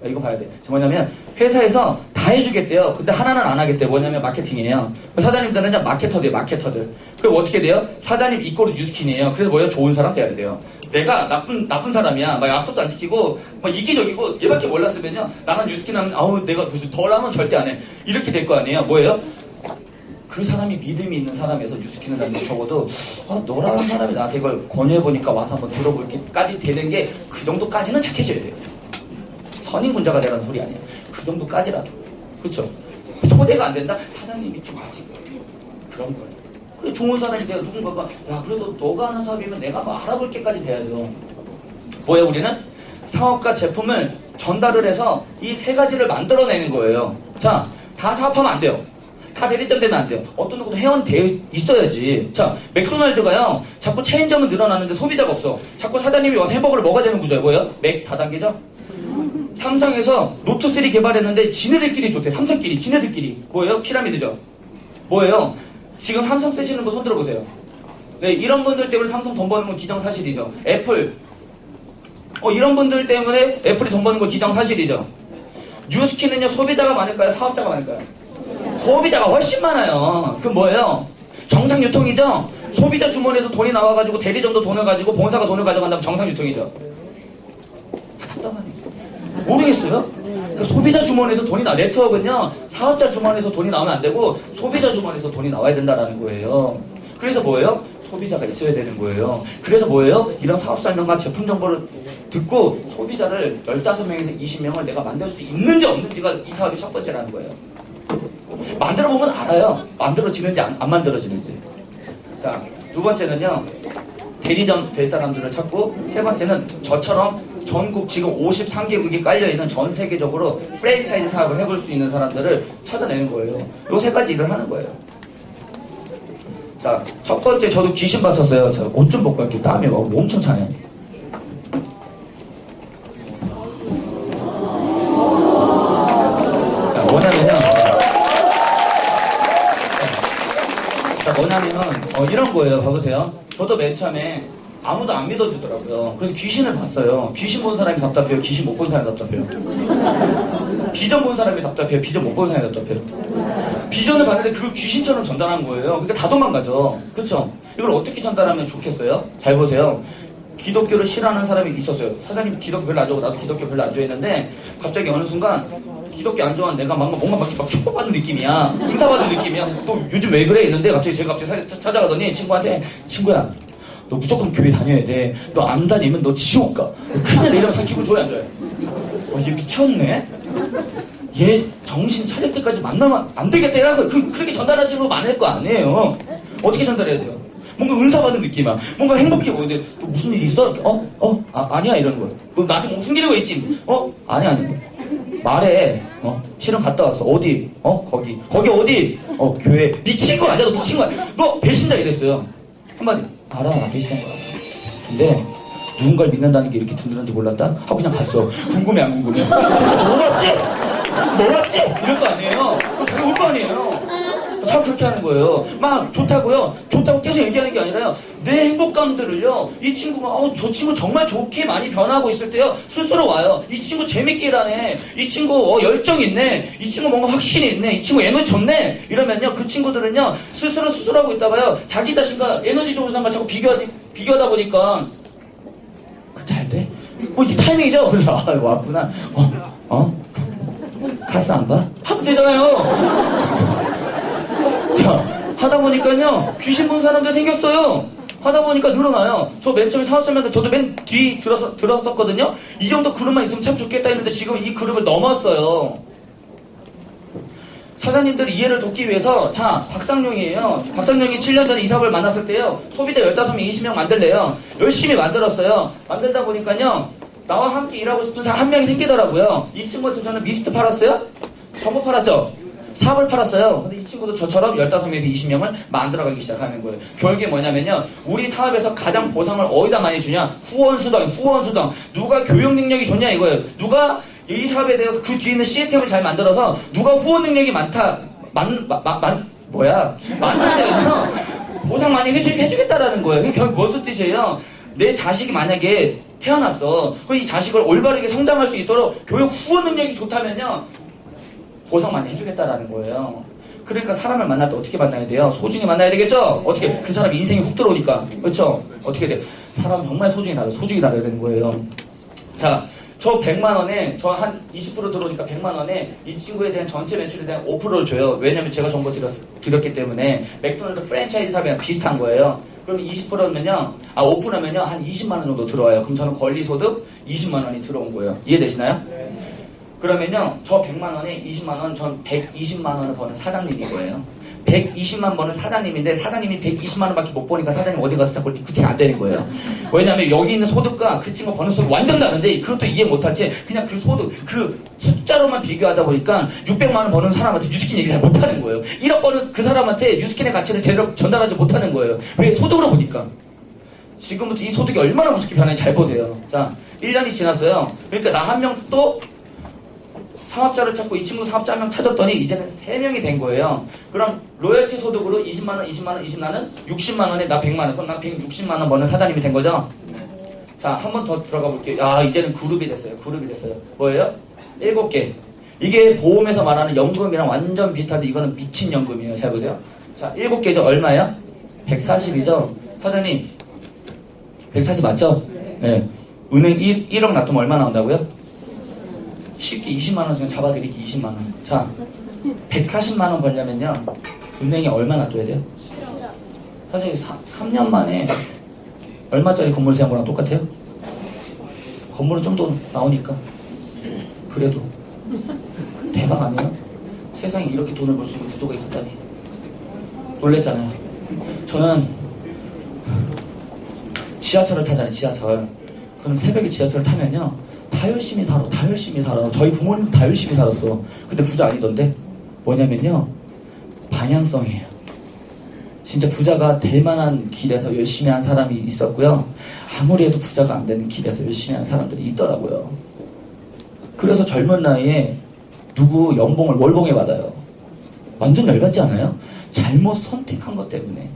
이거 봐야 돼. 뭐냐면 회사에서 다 해주겠대요. 근데 하나는 안 하겠대요. 뭐냐면 마케팅이에요. 사장님들은요 마케터들. 그럼 어떻게 돼요? 사장님 이꼬르 뉴스킨이에요. 그래서 뭐예요? 좋은 사람 돼야 돼요. 내가 나쁜 사람이야. 막 약속도 안 지키고 막 이기적이고 얘밖에 몰랐으면요. 나는 뉴스킨 하면 아우 내가 무슨 덜 하면 절대 안 해. 이렇게 될 거 아니에요. 뭐예요? 그 사람이 믿음이 있는 사람에서 뉴스킨을 하는데 적어도 너라는 사람이 나한테 이걸 권유해보니까 와서 한번 들어볼게까지 되는 게 그 정도까지는 착해져야 돼요. 선임군자가 되라는 소리 아니에요. 그 정도까지라도. 그쵸? 초대가 안 된다? 사장님이 좀 하시고 그런 거예요. 그래 좋은 사람이 돼요. 누군가가 야 그래도 너가 하는 사업이면 내가 뭐 알아볼게까지 돼야죠. 뭐예요 우리는? 사업과 제품을 전달을 해서 이 세 가지를 만들어내는 거예요. 자, 다 사업하면 안 돼요. 다 대리점 되면 안 돼요. 어떤 누구도 회원되어 있어야지. 자, 맥도날드가요. 자꾸 체인점은 늘어나는데 소비자가 없어. 자꾸 사장님이 와서 햄버거를 먹어야 되는 구조예요. 뭐예요? 맥 다단계죠? 삼성에서 노트3 개발했는데 지네들끼리 좋대. 삼성끼리, 지네들끼리. 뭐예요? 피라미드죠? 뭐예요? 지금 삼성 쓰시는 분 손 들어보세요. 네, 이런 분들 때문에 삼성 돈 버는 건 기정사실이죠. 애플. 이런 분들 때문에 애플이 돈 버는 건 기정사실이죠. 뉴스킨은요, 소비자가 많을까요? 사업자가 많을까요? 소비자가 훨씬 많아요. 그럼 뭐예요? 정상 유통이죠? 소비자 주머니에서 돈이 나와가지고 대리점도 돈을 가지고 본사가 돈을 가져간다면 정상 유통이죠. 답답하네. 모르겠어요? 그 소비자 주머니에서 돈이 네트워크는요, 사업자 주머니에서 돈이 나오면 안 되고 소비자 주머니에서 돈이 나와야 된다라는 거예요. 그래서 뭐예요? 소비자가 있어야 되는 거예요. 그래서 뭐예요? 이런 사업 설명과 제품 정보를 듣고 소비자를 15명에서 20명을 내가 만들 수 있는지 없는지가 이 사업의 첫 번째라는 거예요. 만들어보면 알아요. 만들어지는지 안 만들어지는지. 자, 두 번째는요. 대리점 될 사람들을 찾고, 세 번째는 저처럼 전국 지금 53개국이 깔려있는 전 세계적으로 프랜차이즈 사업을 해볼 수 있는 사람들을 찾아내는 거예요. 요 세 가지 일을 하는 거예요. 자, 첫 번째 저도 귀신 봤었어요. 저 옷 좀 벗고 갈게요. 땀이 막 엄청 차네. 자, 뭐냐면 이런 거예요. 봐보세요. 저도 맨 처음에 아무도 안 믿어주더라고요. 그래서 귀신을 봤어요. 귀신 본 사람이 답답해요. 귀신 못 본 사람이 답답해요. 비전 본 사람이 답답해요. 비전 못 본 사람이 답답해요. 비전을 봤는데 그걸 귀신처럼 전달한 거예요. 그러니까 다 도망가죠. 그렇죠? 이걸 어떻게 전달하면 좋겠어요? 잘 보세요. 기독교를 싫어하는 사람이 있었어요. 사장님 기독교 별로 안 좋아하고 나도 기독교 별로 안 좋아했는데 갑자기 어느 순간 기독교 안 좋아하는 내가 뭔가 막 축복받는 느낌이야. 인사받는 느낌이야. 너 요즘 왜 그래? 이랬는데 제가 찾아가더니 친구한테 친구야 너 무조건 교회 다녀야 돼. 너 안 다니면 너 지옥 가. 큰일 이러면서 기분 좋아요 안 좋아요? 얘 미쳤네? 얘 정신 차릴 때까지 만나면 안 되겠다 이러면서 그렇게 전달하시는 거 많을 거 아니에요. 어떻게 전달해야 돼요? 뭔가 은사받는 느낌이야. 뭔가 행복해 보이는데 또 무슨 일이 있어? 아니야 이러는 거야. 너 나한테 뭐 숨기는 거 있지? 아니 말해. 실은 갔다 왔어. 어디? 거기 어디? 교회. 미친 거 아니야? 너 미친 거야? 너 배신자 이랬어요. 한마디. 알아, 나 배신한 거야. 근데 누군가를 믿는다는 게 이렇게 든든한지 몰랐다? 하고 그냥 갔어. 궁금해 안 궁금해? 너 왔지? 이럴 거 아니에요? 올 거 아니에요? 다 그렇게 하는 거예요. 막 좋다고요. 좋다고 계속 얘기하는 게 아니라요. 내 행복감들을요. 이 친구가 저 친구 정말 좋게 많이 변하고 있을 때요. 스스로 와요. 이 친구 재밌게 일하네. 이 친구 열정 있네. 이 친구 뭔가 확신이 있네. 이 친구 에너지 좋네. 이러면요. 그 친구들은요. 스스로 하고 있다가요. 자기 자신과 에너지 좋은 사람과 자꾸 비교하다 보니까 잘 돼? 이 타이밍이죠? 그래서 왔구나. 가스 안 봐? 하면 되잖아요. 자, 하다 보니까요, 귀신 본 사람들 생겼어요. 하다 보니까 늘어나요. 저 맨 처음에 사업설명회 저도 맨 뒤 들었었거든요. 이 정도 그룹만 있으면 참 좋겠다 했는데 지금 이 그룹을 넘었어요. 사장님들 이해를 돕기 위해서, 자, 박상용이에요. 박상용이 7년 전에 이사업을 만났을 때요, 소비자 15명, 20명 만들래요. 열심히 만들었어요. 만들다 보니까요, 나와 함께 일하고 싶은 사람 한 명이 생기더라고요. 이 친구한테 저는 미스트 팔았어요? 전부 팔았죠? 사업을 팔았어요. 근데 이 친구도 저처럼 15명에서 20명을 만들어가기 시작하는 거예요. 결국에 뭐냐면요. 우리 사업에서 가장 보상을 어디다 많이 주냐? 후원수당. 누가 교육 능력이 좋냐 이거예요. 누가 이 사업에 대해서 그 뒤에 있는 시스템을 잘 만들어서 누가 후원 능력이 많다면요. 보상 많이 해주겠다라는 거예요. 그게 결국 무슨 뜻이에요? 내 자식이 만약에 태어났어. 그럼 이 자식을 올바르게 성장할 수 있도록 교육 후원 능력이 좋다면요. 보상 많이 해주겠다라는 거예요. 그러니까 사람을 만날 때 어떻게 만나야 돼요? 소중히 만나야 되겠죠? 어떻게? 그 사람 인생이 훅 들어오니까. 그렇죠? 어떻게 돼요? 사람 정말 소중히 다뤄야 되는 거예요. 자, 저 100만 원에, 저 한 20% 들어오니까 100만 원에 이 친구에 대한 전체 매출에 대한 5%를 줘요. 왜냐면 제가 정보 드렸기 때문에 맥도날드 프랜차이즈 사업이랑 비슷한 거예요. 그럼 20%면요, 5%면요, 한 20만 원 정도 들어와요. 그럼 저는 권리소득 20만 원이 들어온 거예요. 이해되시나요? 그러면요, 저 100만 원에 20만 원, 전 120만 원을 버는 사장님인 거예요. 120만 버는 사장님인데 사장님이 120만 원밖에 못 버니까 사장님 어디 가서 자꾸 리쿠팅 안 되는 거예요. 왜냐하면 여기 있는 소득과 그 친구 버는 소득 완전 다른데 그것도 이해 못할지 그냥 그 소득, 그 숫자로만 비교하다 보니까 600만 원 버는 사람한테 뉴스킨 얘기 잘 못하는 거예요. 1억 버는 그 사람한테 뉴스킨의 가치를 제대로 전달하지 못하는 거예요. 왜? 소득으로 보니까. 지금부터 이 소득이 얼마나 무섭게 변하는지 잘 보세요. 자, 1년이 지났어요. 그러니까 나 한 명 또 사업자를 찾고 이 친구 사업자 한 명 찾았더니 이제는 3명이 된 거예요. 그럼 로열티 소득으로 20만원, 20만원, 20만원, 60만원에 나 100만원, 그럼 나 160만원 버는 사장님이 된 거죠? 자, 한 번 더 들어가 볼게요. 이제는 그룹이 됐어요. 뭐예요? 7개. 이게 보험에서 말하는 연금이랑 완전 비슷한데 이거는 미친 연금이에요. 잘 보세요. 자, 7개죠. 얼마예요? 140이죠? 사장님, 140 맞죠? 네. 은행 1억 놔두면 얼마 나온다고요? 쉽게 20만원 지금 잡아드릴게. 20만원. 자, 140만원 벌려면요 은행에 얼마 놔둬야 돼요? 사장님 3년 만에 얼마짜리 건물 세운 거랑 똑같아요? 건물은 좀 더 나오니까. 그래도 대박 아니에요? 세상에 이렇게 돈을 벌 수 있는 구조가 있었다니 놀랬잖아요. 저는 지하철을 타잖아요. 지하철. 그럼 새벽에 지하철을 타면요 다 열심히 살아. 저희 부모님 다 열심히 살았어. 근데 부자 아니던데? 뭐냐면요, 방향성이에요. 진짜 부자가 될 만한 길에서 열심히 한 사람이 있었고요. 아무리 해도 부자가 안 되는 길에서 열심히 한 사람들이 있더라고요. 그래서 젊은 나이에 누구 연봉을 월봉에 받아요. 완전 열받지 않아요? 잘못 선택한 것 때문에.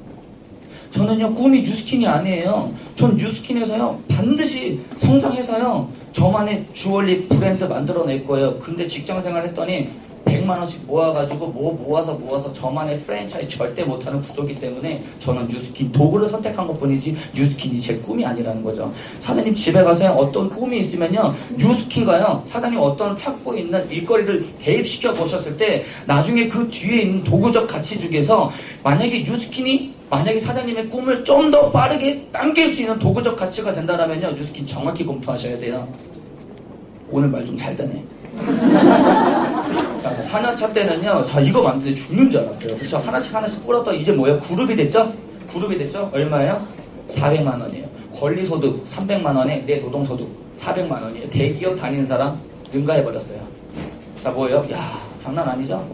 저는요 꿈이 뉴스킨이 아니에요. 전 뉴스킨에서요 반드시 성장해서요 저만의 주얼리 브랜드 만들어낼 거예요. 근데 직장생활 했더니 100만원씩 모아가지고 모아서 저만의 프랜차이즈 절대 못하는 구조기 때문에 저는 뉴스킨 도구를 선택한 것 뿐이지 뉴스킨이 제 꿈이 아니라는 거죠. 사장님 집에 가서 어떤 꿈이 있으면요 뉴스킨가요 사장님 어떤 찾고 있는 일거리를 대입시켜 보셨을 때 나중에 그 뒤에 있는 도구적 가치 중에서 만약에 뉴스킨이 만약에 사장님의 꿈을 좀 더 빠르게 당길 수 있는 도구적 가치가 된다면요 뉴스킨 정확히 검토하셔야 돼요. 오늘 말 좀 잘 되네. 자, 4년차 때는요 자 이거 만드는데 죽는 줄 알았어요. 그렇죠? 하나씩 뿌렸다 이제 뭐예요? 그룹이 됐죠? 얼마예요? 400만 원이에요. 권리소득 300만 원에 내 노동소득 400만 원이에요. 대기업 다니는 사람 능가해버렸어요. 자, 뭐예요? 야, 장난 아니죠?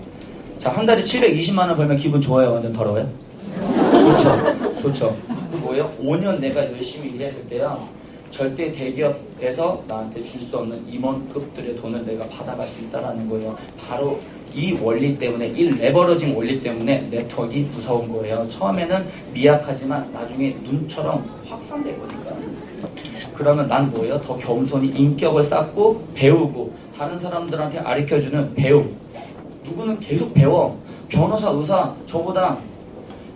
자, 한 달에 720만 원 벌면 기분 좋아요? 완전 더러워요? 좋죠. 좋죠. 그 뭐예요? 5년 내가 열심히 일했을 때요. 절대 대기업에서 나한테 줄 수 없는 임원급들의 돈을 내가 받아갈 수 있다라는 거예요. 바로 이 원리 때문에, 이 레버러징 원리 때문에 네트워크가 무서운 거예요. 처음에는 미약하지만 나중에 눈처럼 확산될 거니까. 그러면 난 뭐예요? 더 겸손히 인격을 쌓고 배우고 다른 사람들한테 가르쳐주는 배우. 누구는 계속 배워. 변호사, 의사 저보다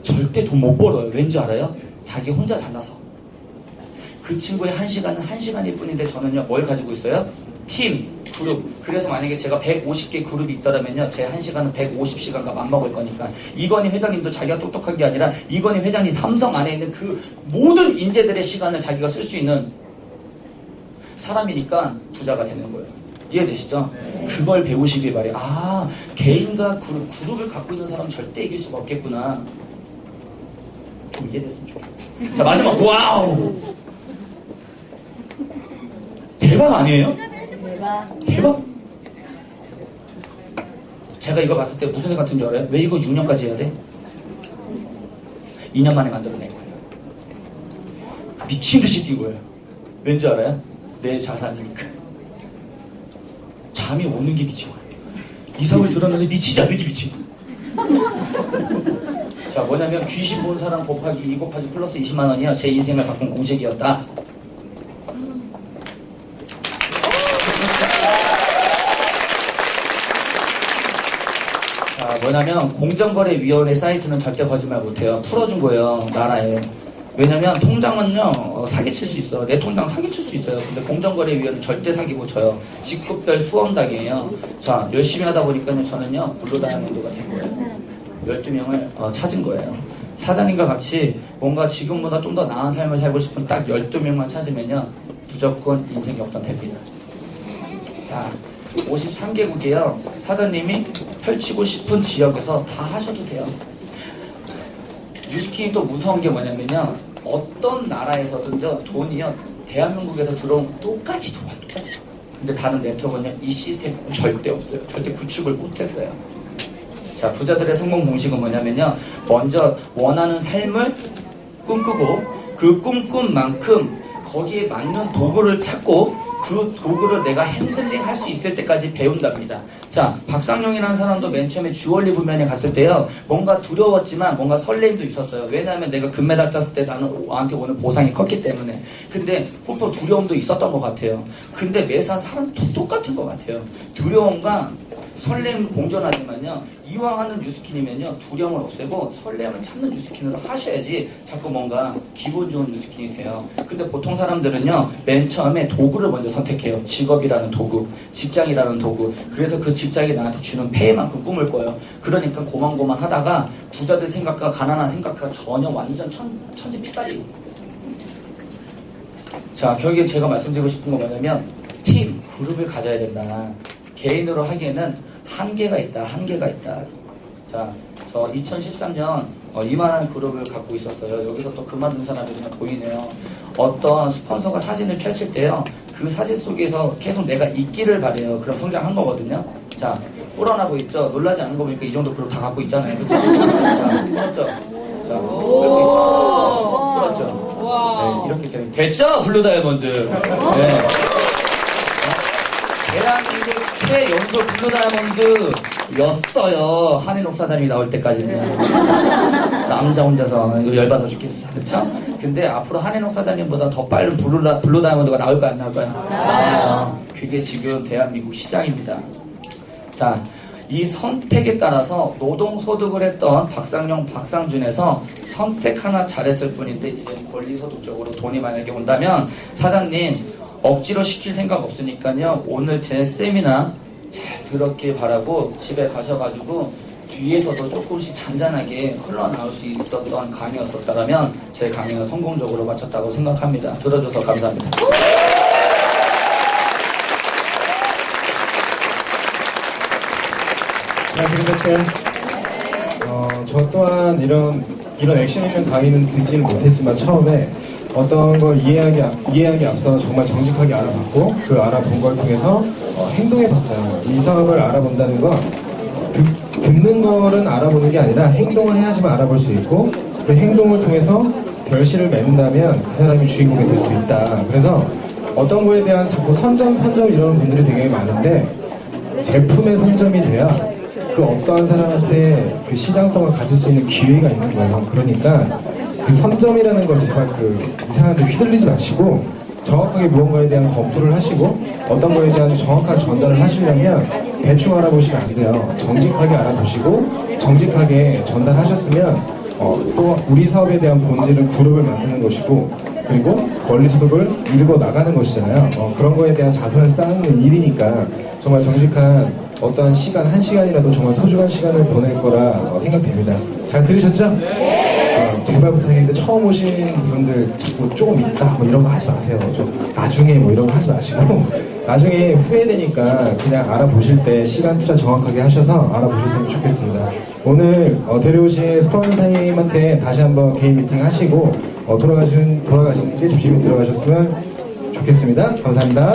절대 돈 못 벌어요. 왠지 알아요? 자기 혼자 잘나서. 그 친구의 1시간은 1시간일 뿐인데 저는요 뭘 가지고 있어요? 팀, 그룹. 그래서 만약에 제가 150개 그룹이 있더라면요 제 1시간은 150시간과 맞먹을 거니까. 이건희 회장님도 자기가 똑똑한 게 아니라 이건희 회장님 삼성 안에 있는 그 모든 인재들의 시간을 자기가 쓸 수 있는 사람이니까 부자가 되는 거예요. 이해되시죠? 그걸 배우시길 바래요. 아, 개인과 그룹을 갖고 있는 사람은 절대 이길 수가 없겠구나. 좀 이해됐으면 좋겠어요. 자, 마지막. 와우! 대박 아니에요? 대박? 제가 이거 봤을 때 무슨 생각 같은 줄 알아요? 왜 이거 6년까지 해야 돼? 2년 만에 만들어낸 거예요. 미친 듯이 뛴 거예요. 왠지 알아요? 내 자산이니까. 잠이 오는 게 미친 거예요. 이성을 들었는데 미치지 않는 게 미친 거예요. 자, 뭐냐면 귀신 본 사람 곱하기 2 곱하기 플러스 20만 원이요. 제 인생을 바꾼 공식이었다. 자, 뭐냐면 공정거래위원회 사이트는 절대 거짓말 못해요. 풀어준 거예요, 나라에. 왜냐면 통장은요 사기칠 수 있어. 내 통장 사기칠 수 있어요. 근데 공정거래위원회는 절대 사기고 쳐요. 직급별 수험당이에요. 자, 열심히 하다 보니까요 저는요 블루다이아몬드가 된 거예요. 12명을 찾은 거예요. 사장님과 같이 뭔가 지금보다 좀 더 나은 삶을 살고 싶은 딱 12명만 찾으면요 무조건 인생 역전 됩니다. 자, 53개국이에요. 사장님이 펼치고 싶은 지역에서 다 하셔도 돼요. 뉴스킨이 또 무서운 게 뭐냐면요 어떤 나라에서든요 돈이요 대한민국에서 들어오면 똑같이 들어와요. 똑같이. 근데 다른 네트워크는요 이 시스템 절대 없어요. 절대 구축을 못했어요. 자, 부자들의 성공 공식은 뭐냐면요 먼저 원하는 삶을 꿈꾸고 그 꿈꾼 만큼 거기에 맞는 도구를 찾고 그 도구를 내가 핸들링 할 수 있을 때까지 배운답니다. 자, 박상용이라는 사람도 맨 처음에 주얼리 부면에 갔을 때요 뭔가 두려웠지만 뭔가 설렘도 있었어요. 왜냐하면 내가 금메달 땄을 때 나한테 오는 보상이 컸기 때문에. 근데 또 두려움도 있었던 것 같아요. 근데 매사 사람 똑같은 것 같아요. 두려움과 설렘 공존하지만요 이왕 하는 뉴스킨이면요 두려움을 없애고 설렘을 찾는 뉴스킨으로 하셔야지 자꾸 뭔가 기분 좋은 뉴스킨이 돼요. 근데 보통 사람들은요 맨 처음에 도구를 먼저 선택해요. 직업이라는 도구, 직장이라는 도구. 그래서 그 직장이 나한테 주는 페이만큼 꿈을 꿔요. 그러니까 고만고만 하다가 부자들 생각과 가난한 생각과 전혀 완전 천지 삐까리. 자, 결국에 제가 말씀드리고 싶은 건 뭐냐면 팀, 그룹을 가져야 된다. 개인으로 하기에는 한계가 있다. 자, 저 2013년 이만한 그룹을 갖고 있었어요. 여기서 또 그만둔 사람이 그냥 보이네요. 어떤 스폰서가 사진을 펼칠 때요. 그 사진 속에서 계속 내가 있기를 바래요. 그럼 성장한 거거든요. 자, 불어나고 있죠. 놀라지 않은 거 보니까 이 정도 그룹 다 갖고 있잖아요. 그렇죠? 자, 불었죠? 자, 불었죠? 네, 이렇게 됐죠? 블루다이아몬드. 네. 대한민국 최연소 블루다이아몬드였어요. 한인옥 사장님이 나올 때까지는. 남자 혼자서 이거 열받아 죽겠어. 그쵸? 근데 앞으로 한인옥 사장님보다 더 빠른 블루다이아몬드가 나올까요? 안 나올까요? 나와요. 그게 지금 대한민국 시장입니다. 자, 이 선택에 따라서 노동소득을 했던 박상용, 박상준에서 선택 하나 잘했을 뿐인데 이제 권리소득 쪽으로 돈이 만약에 온다면 사장님 억지로 시킬 생각 없으니까요 오늘 제 세미나 잘 들었길 바라고 집에 가셔가지고 뒤에서도 조금씩 잔잔하게 흘러나올 수 있었던 강의였었다면 제 강의는 성공적으로 마쳤다고 생각합니다. 들어줘서 감사합니다. 자, 그리고 저 또한 이런 액션 있는 강의는 듣지는 못했지만 처음에 어떤 걸 이해하기 앞서 정말 정직하게 알아봤고 그 알아본 걸 통해서 행동해봤어요. 이 사업을 알아본다는 건 듣는 거는 알아보는 게 아니라 행동을 해야지만 알아볼 수 있고 그 행동을 통해서 결실을 맺는다면 그 사람이 주인공이 될 수 있다. 그래서 어떤 거에 대한 자꾸 선점 이러는 분들이 되게 많은데 제품의 선점이 돼야 그 어떠한 사람한테 그 시장성을 가질 수 있는 기회가 있는 거예요. 그러니까 그 선점이라는 걸 정말 이상한 데 휘둘리지 마시고 정확하게 무언가에 대한 검토를 하시고 어떤 거에 대한 정확한 전달을 하시려면 대충 알아보시면 안 돼요. 정직하게 알아보시고 정직하게 전달하셨으면 또 우리 사업에 대한 본질은 그룹을 만드는 것이고 그리고 권리소득을 읽어 나가는 것이잖아요. 그런 거에 대한 자산을 쌓는 일이니까 정말 정직한 어떠한 시간, 한 시간이라도 정말 소중한 시간을 보낼 거라 생각됩니다. 잘 들으셨죠? 제발 부탁인데 처음 오신 분들 자꾸 조금 있다 뭐 이런 거 하지 마세요. 좀 나중에 뭐 이런 거 하지 마시고 나중에 후회되니까 그냥 알아보실 때 시간 투자 정확하게 하셔서 알아보셨으면 좋겠습니다. 오늘 데려오신 스폰서님한테 다시 한번 개인 미팅 하시고 돌아가시는 게 조심히 들어가셨으면 좋겠습니다. 감사합니다.